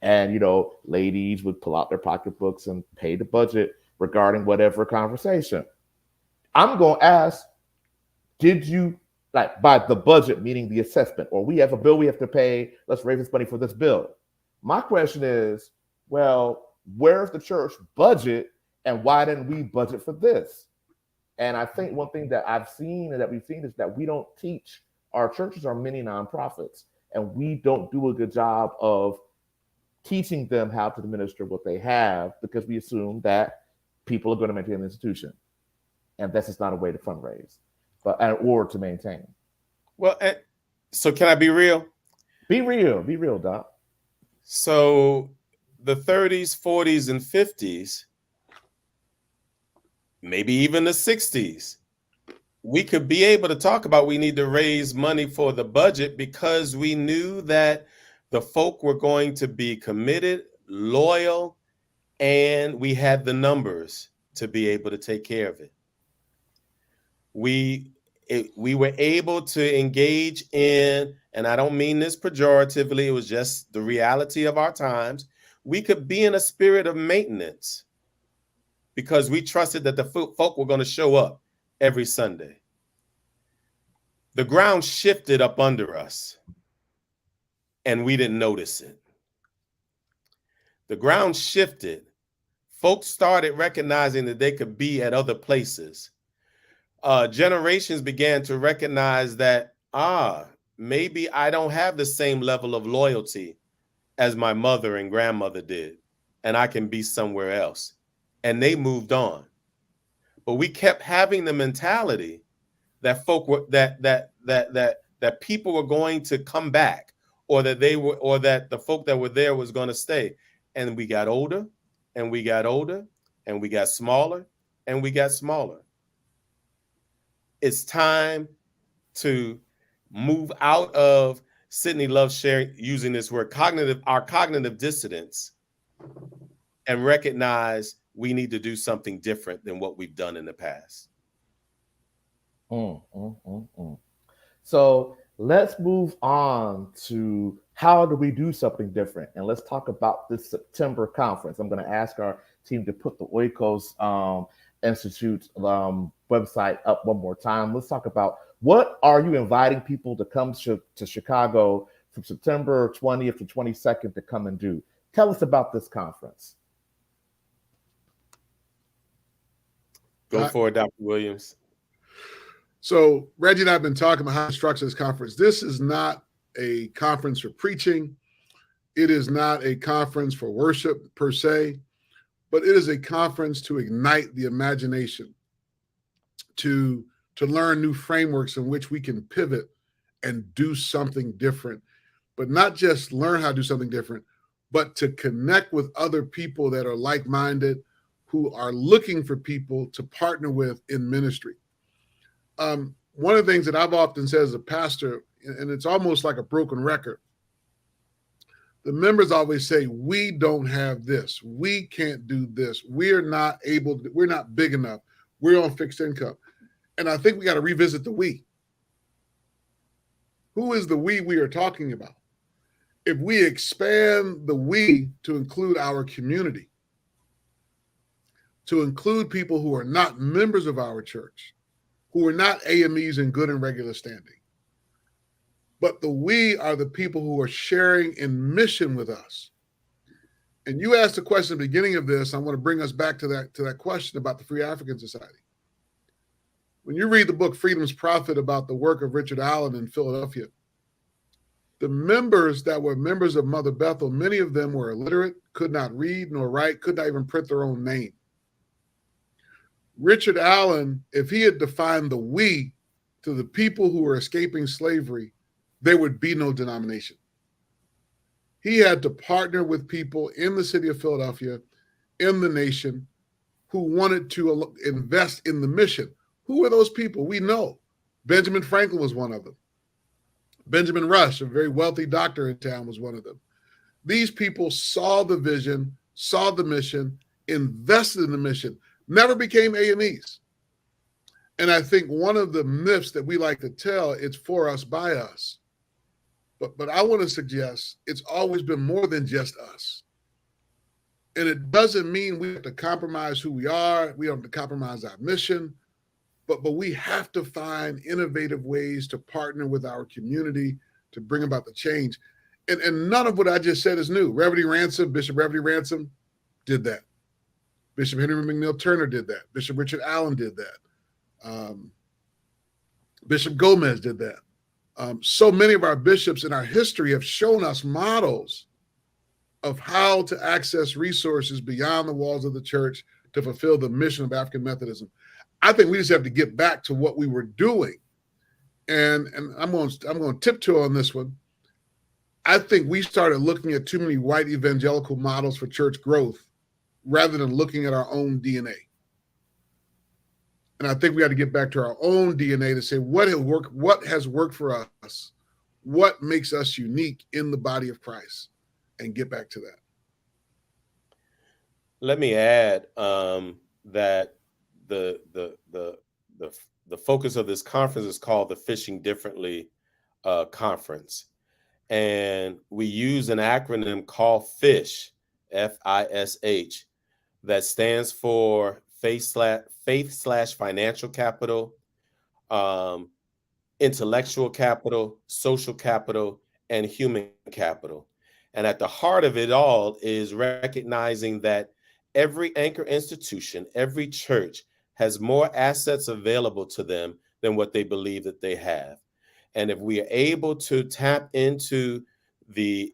And, ladies would pull out their pocketbooks and pay the budget regarding whatever conversation. I'm going to ask, did you, like, by the budget, meaning the assessment, or we have a bill we have to pay, let's raise this money for this bill. My question is, well, where's the church budget and why didn't we budget for this? And I think one thing that I've seen and that we've seen is that we don't teach. Our churches are many nonprofits, and we don't do a good job of teaching them how to administer what they have because we assume that people are going to maintain the institution. And that's just not a way to fundraise, or to maintain.
Well, so can I be real?
Be real, Doc.
So the 30s, 40s, and 50s, maybe even the 60s, we could be able to talk about we need to raise money for the budget because we knew that the folk were going to be committed, loyal, and we had the numbers to be able to take care of it. We were able to engage in, and I don't mean this pejoratively, it was just the reality of our times. We could be in a spirit of maintenance because we trusted that the folk were going to show up every Sunday. The ground shifted up under us, and we didn't notice it. The ground shifted. Folks started recognizing that they could be at other places. Generations began to recognize that, maybe I don't have the same level of loyalty as my mother and grandmother did, and I can be somewhere else. And they moved on. But we kept having the mentality that folk were that people were going to come back, or that the folk that were there was going to stay. And we got older, and we got older, and we got smaller, and we got smaller. It's time to move out of, Sidney loves using this word, our cognitive dissonance, and recognize we need to do something different than what we've done in the past.
So let's move on to how do we do something different? And let's talk about this September conference. I'm going to ask our team to put the Oikos Institute website up one more time. Let's talk about, what are you inviting people to come to Chicago from September 20th to 22nd to come and do? Tell us about this conference.
Go for it, Dr. Williams.
So Reggie and I have been talking about how to structure this conference. This is not a conference for preaching. It is not a conference for worship per se, but it is a conference to ignite the imagination, to learn new frameworks in which we can pivot and do something different, but not just learn how to do something different, but to connect with other people that are like-minded, who are looking for people to partner with in ministry. One of the things that I've often said as a pastor, and it's almost like a broken record, the members always say, we don't have this, we can't do this, we're not able to, we're not big enough, we're on fixed income. And I think we got to revisit the we. Who is the we are talking about? If we expand the we to include our community, to include people who are not members of our church, who are not AMEs in good and regular standing, but the we are the people who are sharing in mission with us. And you asked the question at the beginning of this, I want to bring us back to that question about the Free African Society. When you read the book Freedom's Prophet about the work of Richard Allen in Philadelphia, the members that were members of Mother Bethel, many of them were illiterate, could not read nor write, could not even print their own name. Richard Allen, if he had defined the we to the people who were escaping slavery, there would be no denomination. He had to partner with people in the city of Philadelphia, in the nation, who wanted to invest in the mission. Who were those people? We know. Benjamin Franklin was one of them. Benjamin Rush, a very wealthy doctor in town, was one of them. These people saw the vision, saw the mission, invested in the mission, never became AMEs. And I think one of the myths that we like to tell, it's for us, by us. But I want to suggest it's always been more than just us. And it doesn't mean we have to compromise who we are. We don't have to compromise our mission. But we have to find innovative ways to partner with our community to bring about the change. And none of what I just said is new. Bishop Reverdy Ransom did that. Bishop Henry McNeil Turner did that. Bishop Richard Allen did that. Bishop Gomez did that. So many of our bishops in our history have shown us models of how to access resources beyond the walls of the church to fulfill the mission of African Methodism. I think we just have to get back to what we were doing. And I'm going to tiptoe on this one. I think we started looking at too many white evangelical models for church growth rather than looking at our own DNA. And I think we got to get back to our own DNA to say what has worked for us, what makes us unique in the body of Christ, and get back to that.
Let me add that the focus of this conference is called the Fishing Differently Conference. And we use an acronym called FISH, F-I-S-H, that stands for faith/financial capital, intellectual capital, social capital, and human capital. And at the heart of it all is recognizing that every anchor institution, every church has more assets available to them than what they believe that they have. And if we are able to tap into the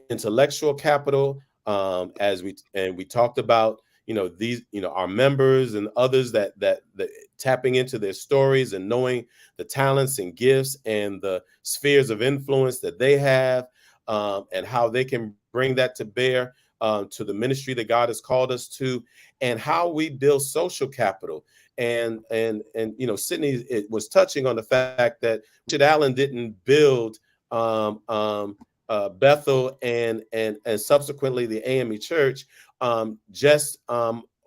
intellectual capital, as we talked about, these, our members and others that tapping into their stories and knowing the talents and gifts and the spheres of influence that they have, and how they can bring that to bear to the ministry that God has called us to, and how we build social capital. And Sidney was touching on the fact that Richard Allen didn't build Bethel and subsequently the AME Church just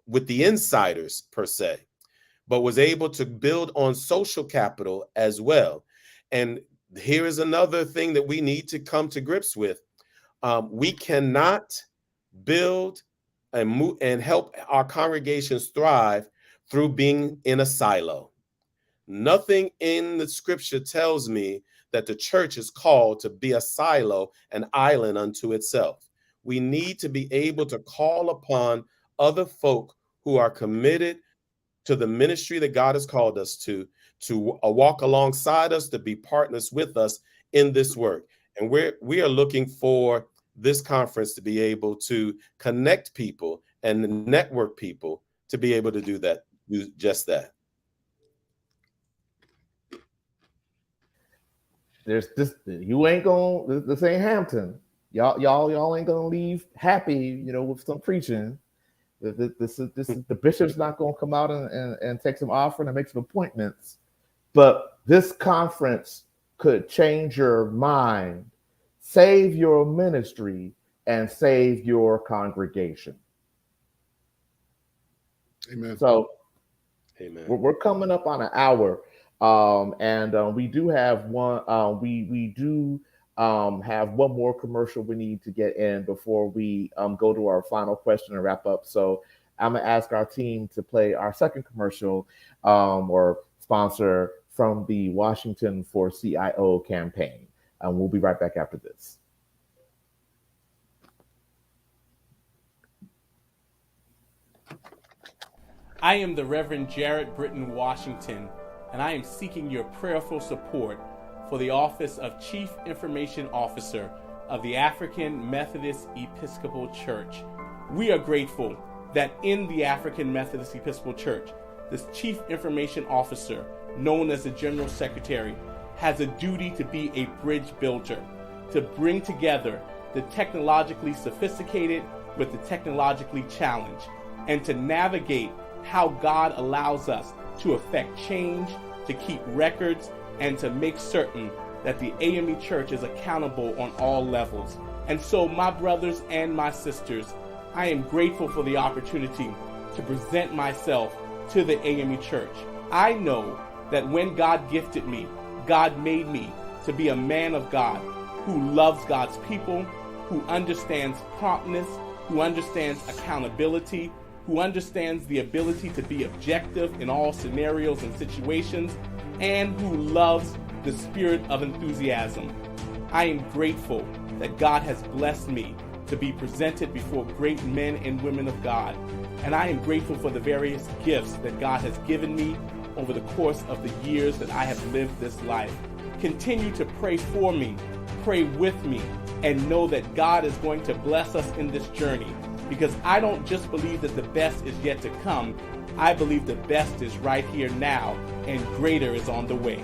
with the insiders per se, but was able to build on social capital as well. And here is another thing that we need to come to grips with. We cannot build and move and help our congregations thrive through being in a silo. Nothing in the scripture tells me that the church is called to be a silo, an island unto itself. We need to be able to call upon other folk who are committed to the ministry that God has called us to walk alongside us, to be partners with us in this work. And we are looking for this conference to be able to connect people and network people to be able to do just that.
There's this, this ain't Hampton. Y'all ain't gonna leave happy, with some preaching. This is the bishop's not gonna come out and take some offering and make some appointments. But this conference could change your mind, save your ministry, and save your congregation.
Amen.
So,
amen.
We're coming up on an hour, and we do have one. We do have one more commercial we need to get in before we go to our final question and wrap up. So I'm gonna ask our team to play our second commercial or sponsor from the Washington for CIO campaign. And we'll be right back after this.
I am the Reverend Jared Britton Washington, and I am seeking your prayerful support for the office of Chief Information Officer of the African Methodist Episcopal Church. We are grateful that in the African Methodist Episcopal Church, this Chief Information Officer, known as the General Secretary, has a duty to be a bridge builder, to bring together the technologically sophisticated with the technologically challenged, and to navigate how God allows us to affect change, to keep records, and to make certain that the AME Church is accountable on all levels. And so, my brothers and my sisters, I am grateful for the opportunity to present myself to the AME Church. I know that when God gifted me, God made me to be a man of God who loves God's people, who understands promptness, who understands accountability, who understands the ability to be objective in all scenarios and situations, and who loves the spirit of enthusiasm. I am grateful that God has blessed me to be presented before great men and women of God. And I am grateful for the various gifts that God has given me over the course of the years that I have lived this life. Continue to pray for me, pray with me, and know that God is going to bless us in this journey, because I don't just believe that the best is yet to come. I believe the best is right here now, and greater is on the way.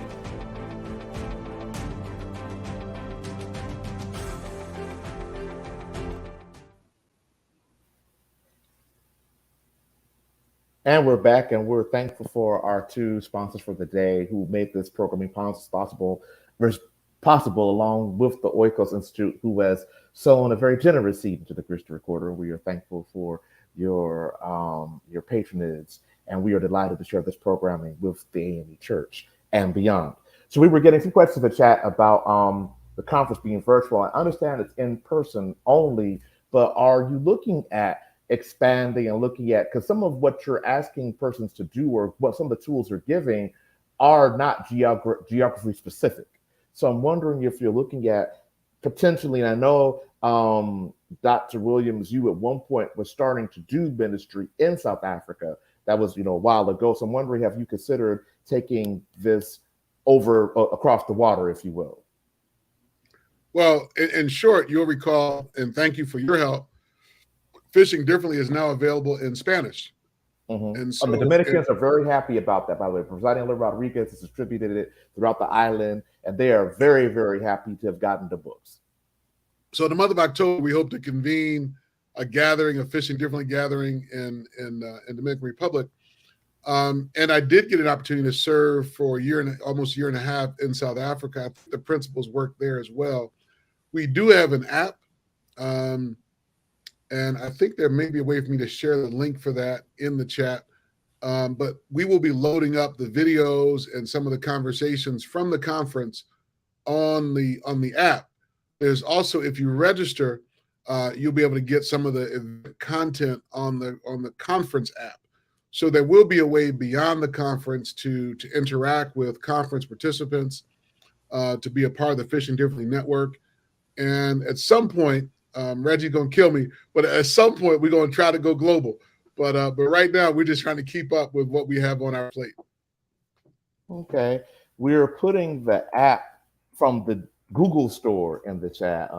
And we're back, and we're thankful for our two sponsors for the day who made this programming possible, along with the Oikos Institute, who has sown a very generous seed into the Christian Recorder. We are thankful for your patronage, and we are delighted to share this programming with the AME Church and beyond. So we were getting some questions in the chat about the conference being virtual. I understand it's in person only, but are you looking at expanding and looking at, because some of what you're asking persons to do or what some of the tools you're giving are not geography specific. So I'm wondering if you're looking at potentially, and I know Dr. Williams, you at one point was starting to do ministry in South Africa. That was, a while ago. So I'm wondering, have you considered taking this over across the water, if you will?
Well, in short, you'll recall, and thank you for your help, Fishing Differently is now available in Spanish.
Mm-hmm.
And so
the Dominicans are very happy about that, by the way. Presiding Elder Rodriguez has distributed it throughout the island, and they are very, very happy to have gotten the books.
So the month of October, we hope to convene a gathering, a Fishing Differently gathering in Dominican Republic. And I did get an opportunity to serve for almost a year and a half in South Africa. I think the principals work there as well. We do have an app. And I think there may be a way for me to share the link for that in the chat. But we will be loading up the videos and some of the conversations from the conference on the app. There's also, if you register, you'll be able to get some of the content on the conference app. So there will be a way beyond the conference to interact with conference participants, to be a part of the Fishing Differently network. And at some point, Reggie's gonna kill me, but at some point we're gonna try to go global. But right now we're just trying to keep up with what we have on our plate.
Okay, we're putting the app from the Google store in the chat.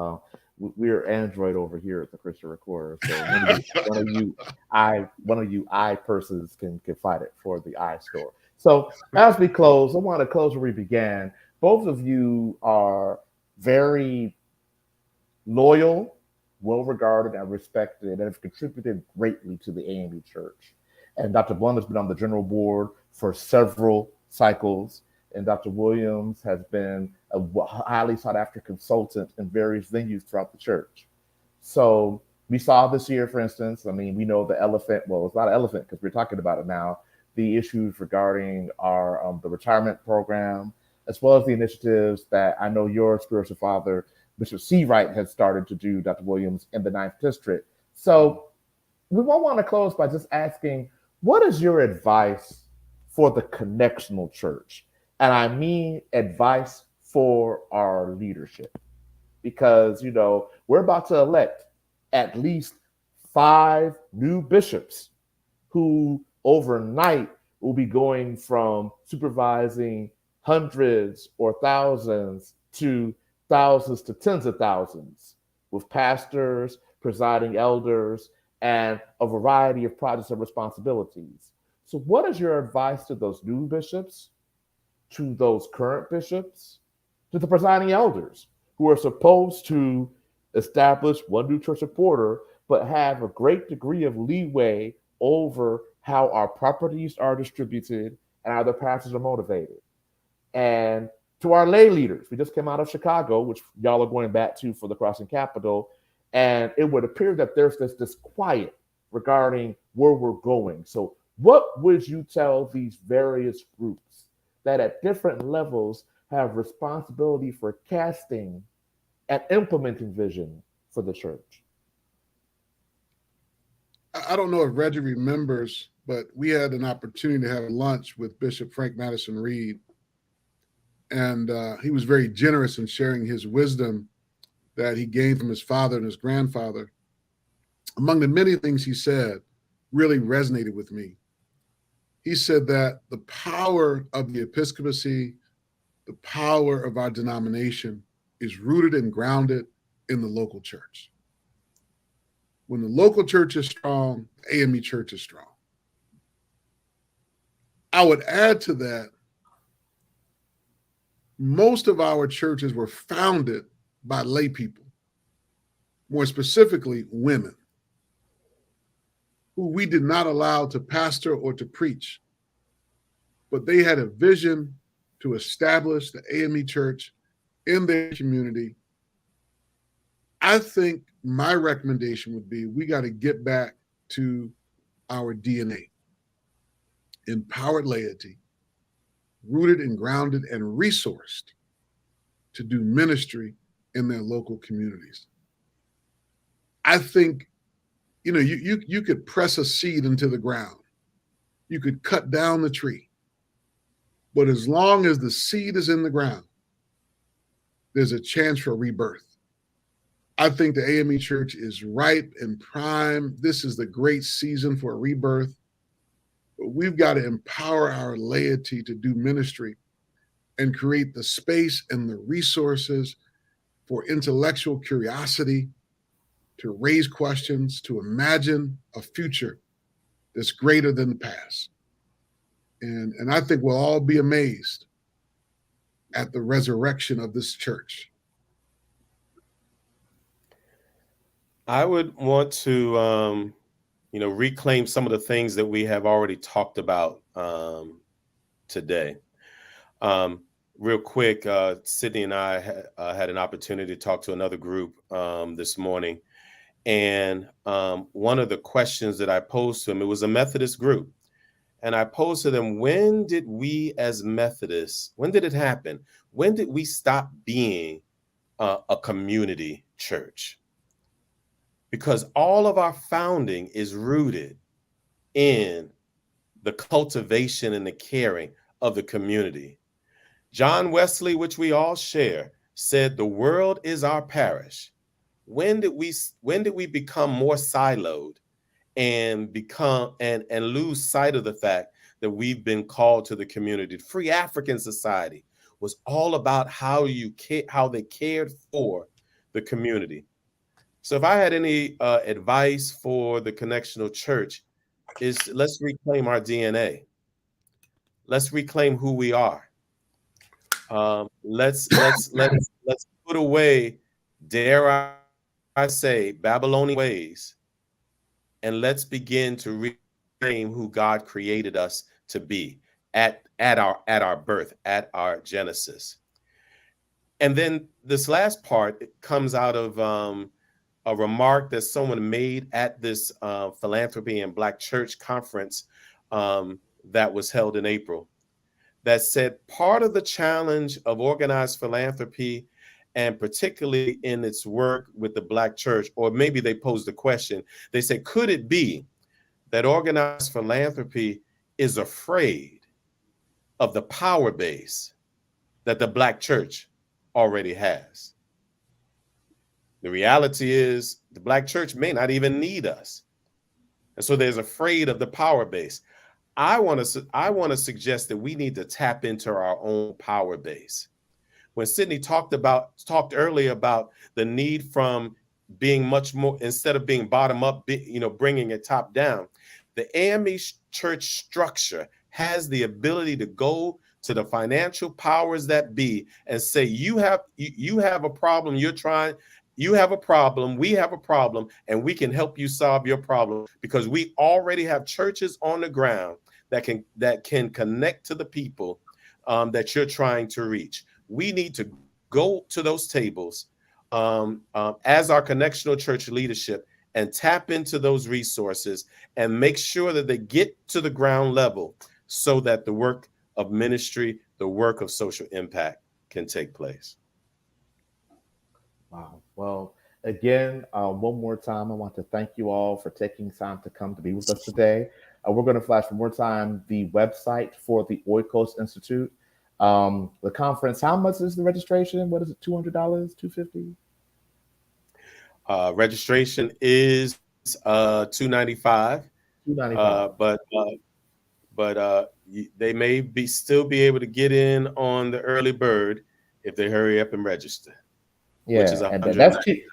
We're Android over here at the Christian Recorder, so one of you I persons can fight it for the iStore. So as we close, I want to close where we began. Both of you are very loyal, well-regarded, and respected, and have contributed greatly to the AME Church. And Dr. Blount has been on the general board for several cycles, and Dr. Williams has been a highly sought-after consultant in various venues throughout the church. So we saw this year, for instance, we know the elephant, well, it's not an elephant because we're talking about it now, the issues regarding our the retirement program, as well as the initiatives that I know your spiritual father, Bishop Seawright, has started to do, Dr. Williams, in the 9th District. So we won't want to close by just asking, what is your advice for the connectional church? And I mean advice for our leadership. Because, we're about to elect at least 5 new bishops who overnight will be going from supervising hundreds or thousands to thousands to tens of thousands, with pastors, presiding elders, and a variety of projects and responsibilities. So what is your advice to those new bishops, to those current bishops, to the presiding elders who are supposed to establish one new church supporter, but have a great degree of leeway over how our properties are distributed and how the pastors are motivated? And to our lay leaders, we just came out of Chicago, which y'all are going back to for the Crossing Capital, and it would appear that there's this quiet regarding where we're going. So What would you tell these various groups that at different levels have responsibility for casting and implementing vision for the church?
I don't know if Reggie remembers, but we had an opportunity to have lunch with Bishop Frank Madison Reed, and he was very generous in sharing his wisdom that he gained from his father and his grandfather. Among the many things he said really resonated with me. He said that the power of the episcopacy, the power of our denomination is rooted and grounded in the local church. When the local church is strong, the AME church is strong. I would add to that, most of our churches were founded by lay people, more specifically women, who we did not allow to pastor or to preach, but they had a vision to establish the AME church in their community. I think my recommendation would be we got to get back to our DNA. Empowered laity, rooted and grounded and resourced to do ministry in their local communities. I think, you could press a seed into the ground. You could cut down the tree. But as long as the seed is in the ground, there's a chance for rebirth. I think the AME church is ripe and prime. This is the great season for a rebirth. But we've got to empower our laity to do ministry and create the space and the resources for intellectual curiosity, to raise questions, to imagine a future that's greater than the past. And I think we'll all be amazed at the resurrection of this church.
I would want to, reclaim some of the things that we have already talked about today. Real quick, Sidney and I had an opportunity to talk to another group this morning. And one of the questions that I posed to them, it was a Methodist group. And I posed to them, when did we as Methodists, when did it happen? When did we stop being a community church? Because all of our founding is rooted in the cultivation and the caring of the community. John Wesley, which we all share, said, "The world is our parish." When did we become more siloed and lose sight of the fact that we've been called to the community? Free African Society was all about how they cared for the community. So if I had any advice for the Connectional Church, is let's reclaim our DNA. Let's reclaim who we are. Let's put away, dare I say, Babylonian ways, and let's begin to reclaim who God created us to be at our birth, at our genesis. And then this last part comes out of a remark that someone made at this Philanthropy and Black Church conference that was held in April, that said part of the challenge of organized philanthropy, and particularly in its work with the Black church, or maybe they posed the question, they said, could it be that organized philanthropy is afraid of the power base that the Black church already has? The reality is the Black church may not even need us. And so there's afraid of the power base. I want to suggest that we need to tap into our own power base. When Sidney talked earlier about the need from being much more, instead of being bottom up, bringing it top down, the AME church structure has the ability to go to the financial powers that be and say, you have a problem, you have a problem, we have a problem, and we can help you solve your problem, because we already have churches on the ground that can connect to the people that you're trying to reach. We need to go to those tables as our connectional church leadership and tap into those resources and make sure that they get to the ground level so that the work of ministry, the work of social impact can take place.
Wow. Well, again, one more time, I want to thank you all for taking time to come to be with us today. We're going to flash one more time the website for the Oikos Institute. The conference, how much is the registration? What is it, $200, $250?
Registration is $295, but they may still be able to get in on the early bird if they hurry up and register. Which is
Yeah, and that's cheap.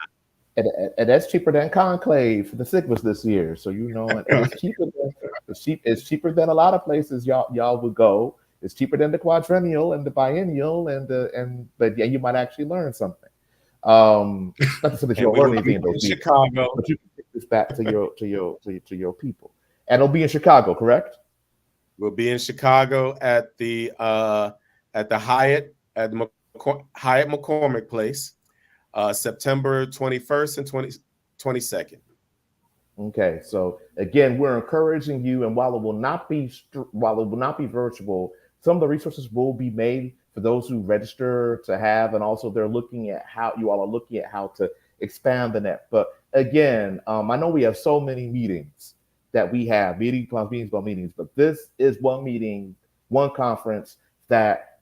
And that's cheaper than Conclave for the Sigmas this year. So and it's cheaper than it's cheaper than a lot of places y'all would go. It's cheaper than the quadrennial and the biennial but yeah, you might actually learn something. Not to say that you'll learn anything in those meetings,
Chicago,
but you can take this back to your people. And it'll be in Chicago, correct?
We'll be in Chicago at the Hyatt Hyatt McCormick Place, September 21st and 22nd.
Okay, so again, we're encouraging you, and while it will not be virtual, some of the resources will be made for those who register to have, and also they're looking at how you all are looking at how to expand the net. But again, I know we have so many meetings that we have, meetings upon meetings, but this is one meeting, one conference that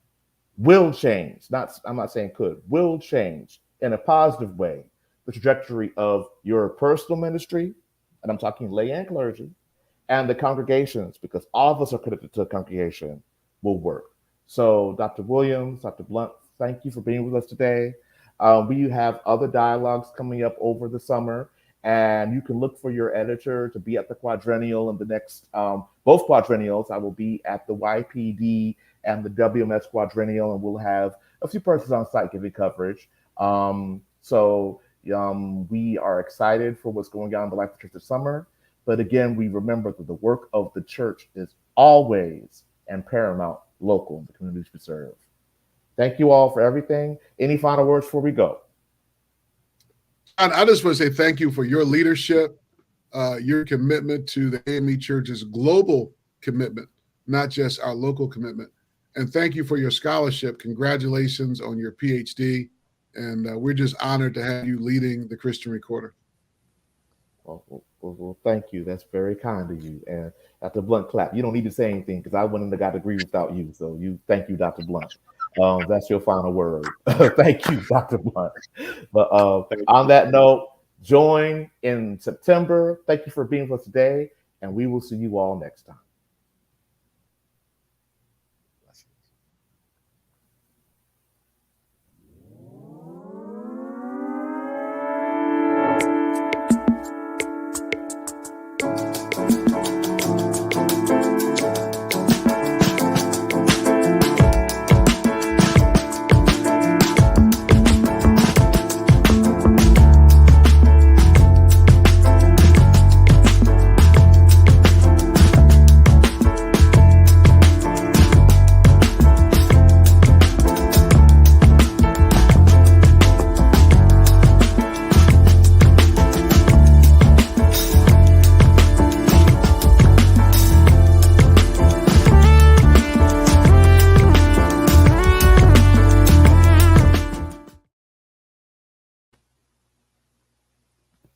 will change. I'm not saying could, will change in a positive way the trajectory of your personal ministry, and I'm talking lay and clergy, and the congregations, because all of us are connected to a congregation, will work. So Dr. Williams, Dr. Blount, thank you for being with us today. We have other dialogues coming up over the summer, and you can look for your editor to be at the quadrennial and the next, both quadrennials. I will be at the YPD and the WMS quadrennial, and we'll have a few persons on site giving coverage. We are excited for what's going on in the life of the church this summer. But again, we remember that the work of the church is always and paramount local in the communities we serve. Thank you all for everything. Any final words before we go?
I just want to say thank you for your leadership, your commitment to the AME Church's global commitment, not just our local commitment. And thank you for your scholarship. Congratulations on your PhD. And we're just honored to have you leading the Christian Recorder.
Well, thank you. That's very kind of you. And Dr. Blount, clap. You don't need to say anything because I wouldn't have got a degree without you. So thank you, Dr. Blount. That's your final word. Thank you, Dr. Blount. But on that note, join in September. Thank you for being with us today, and we will see you all next time.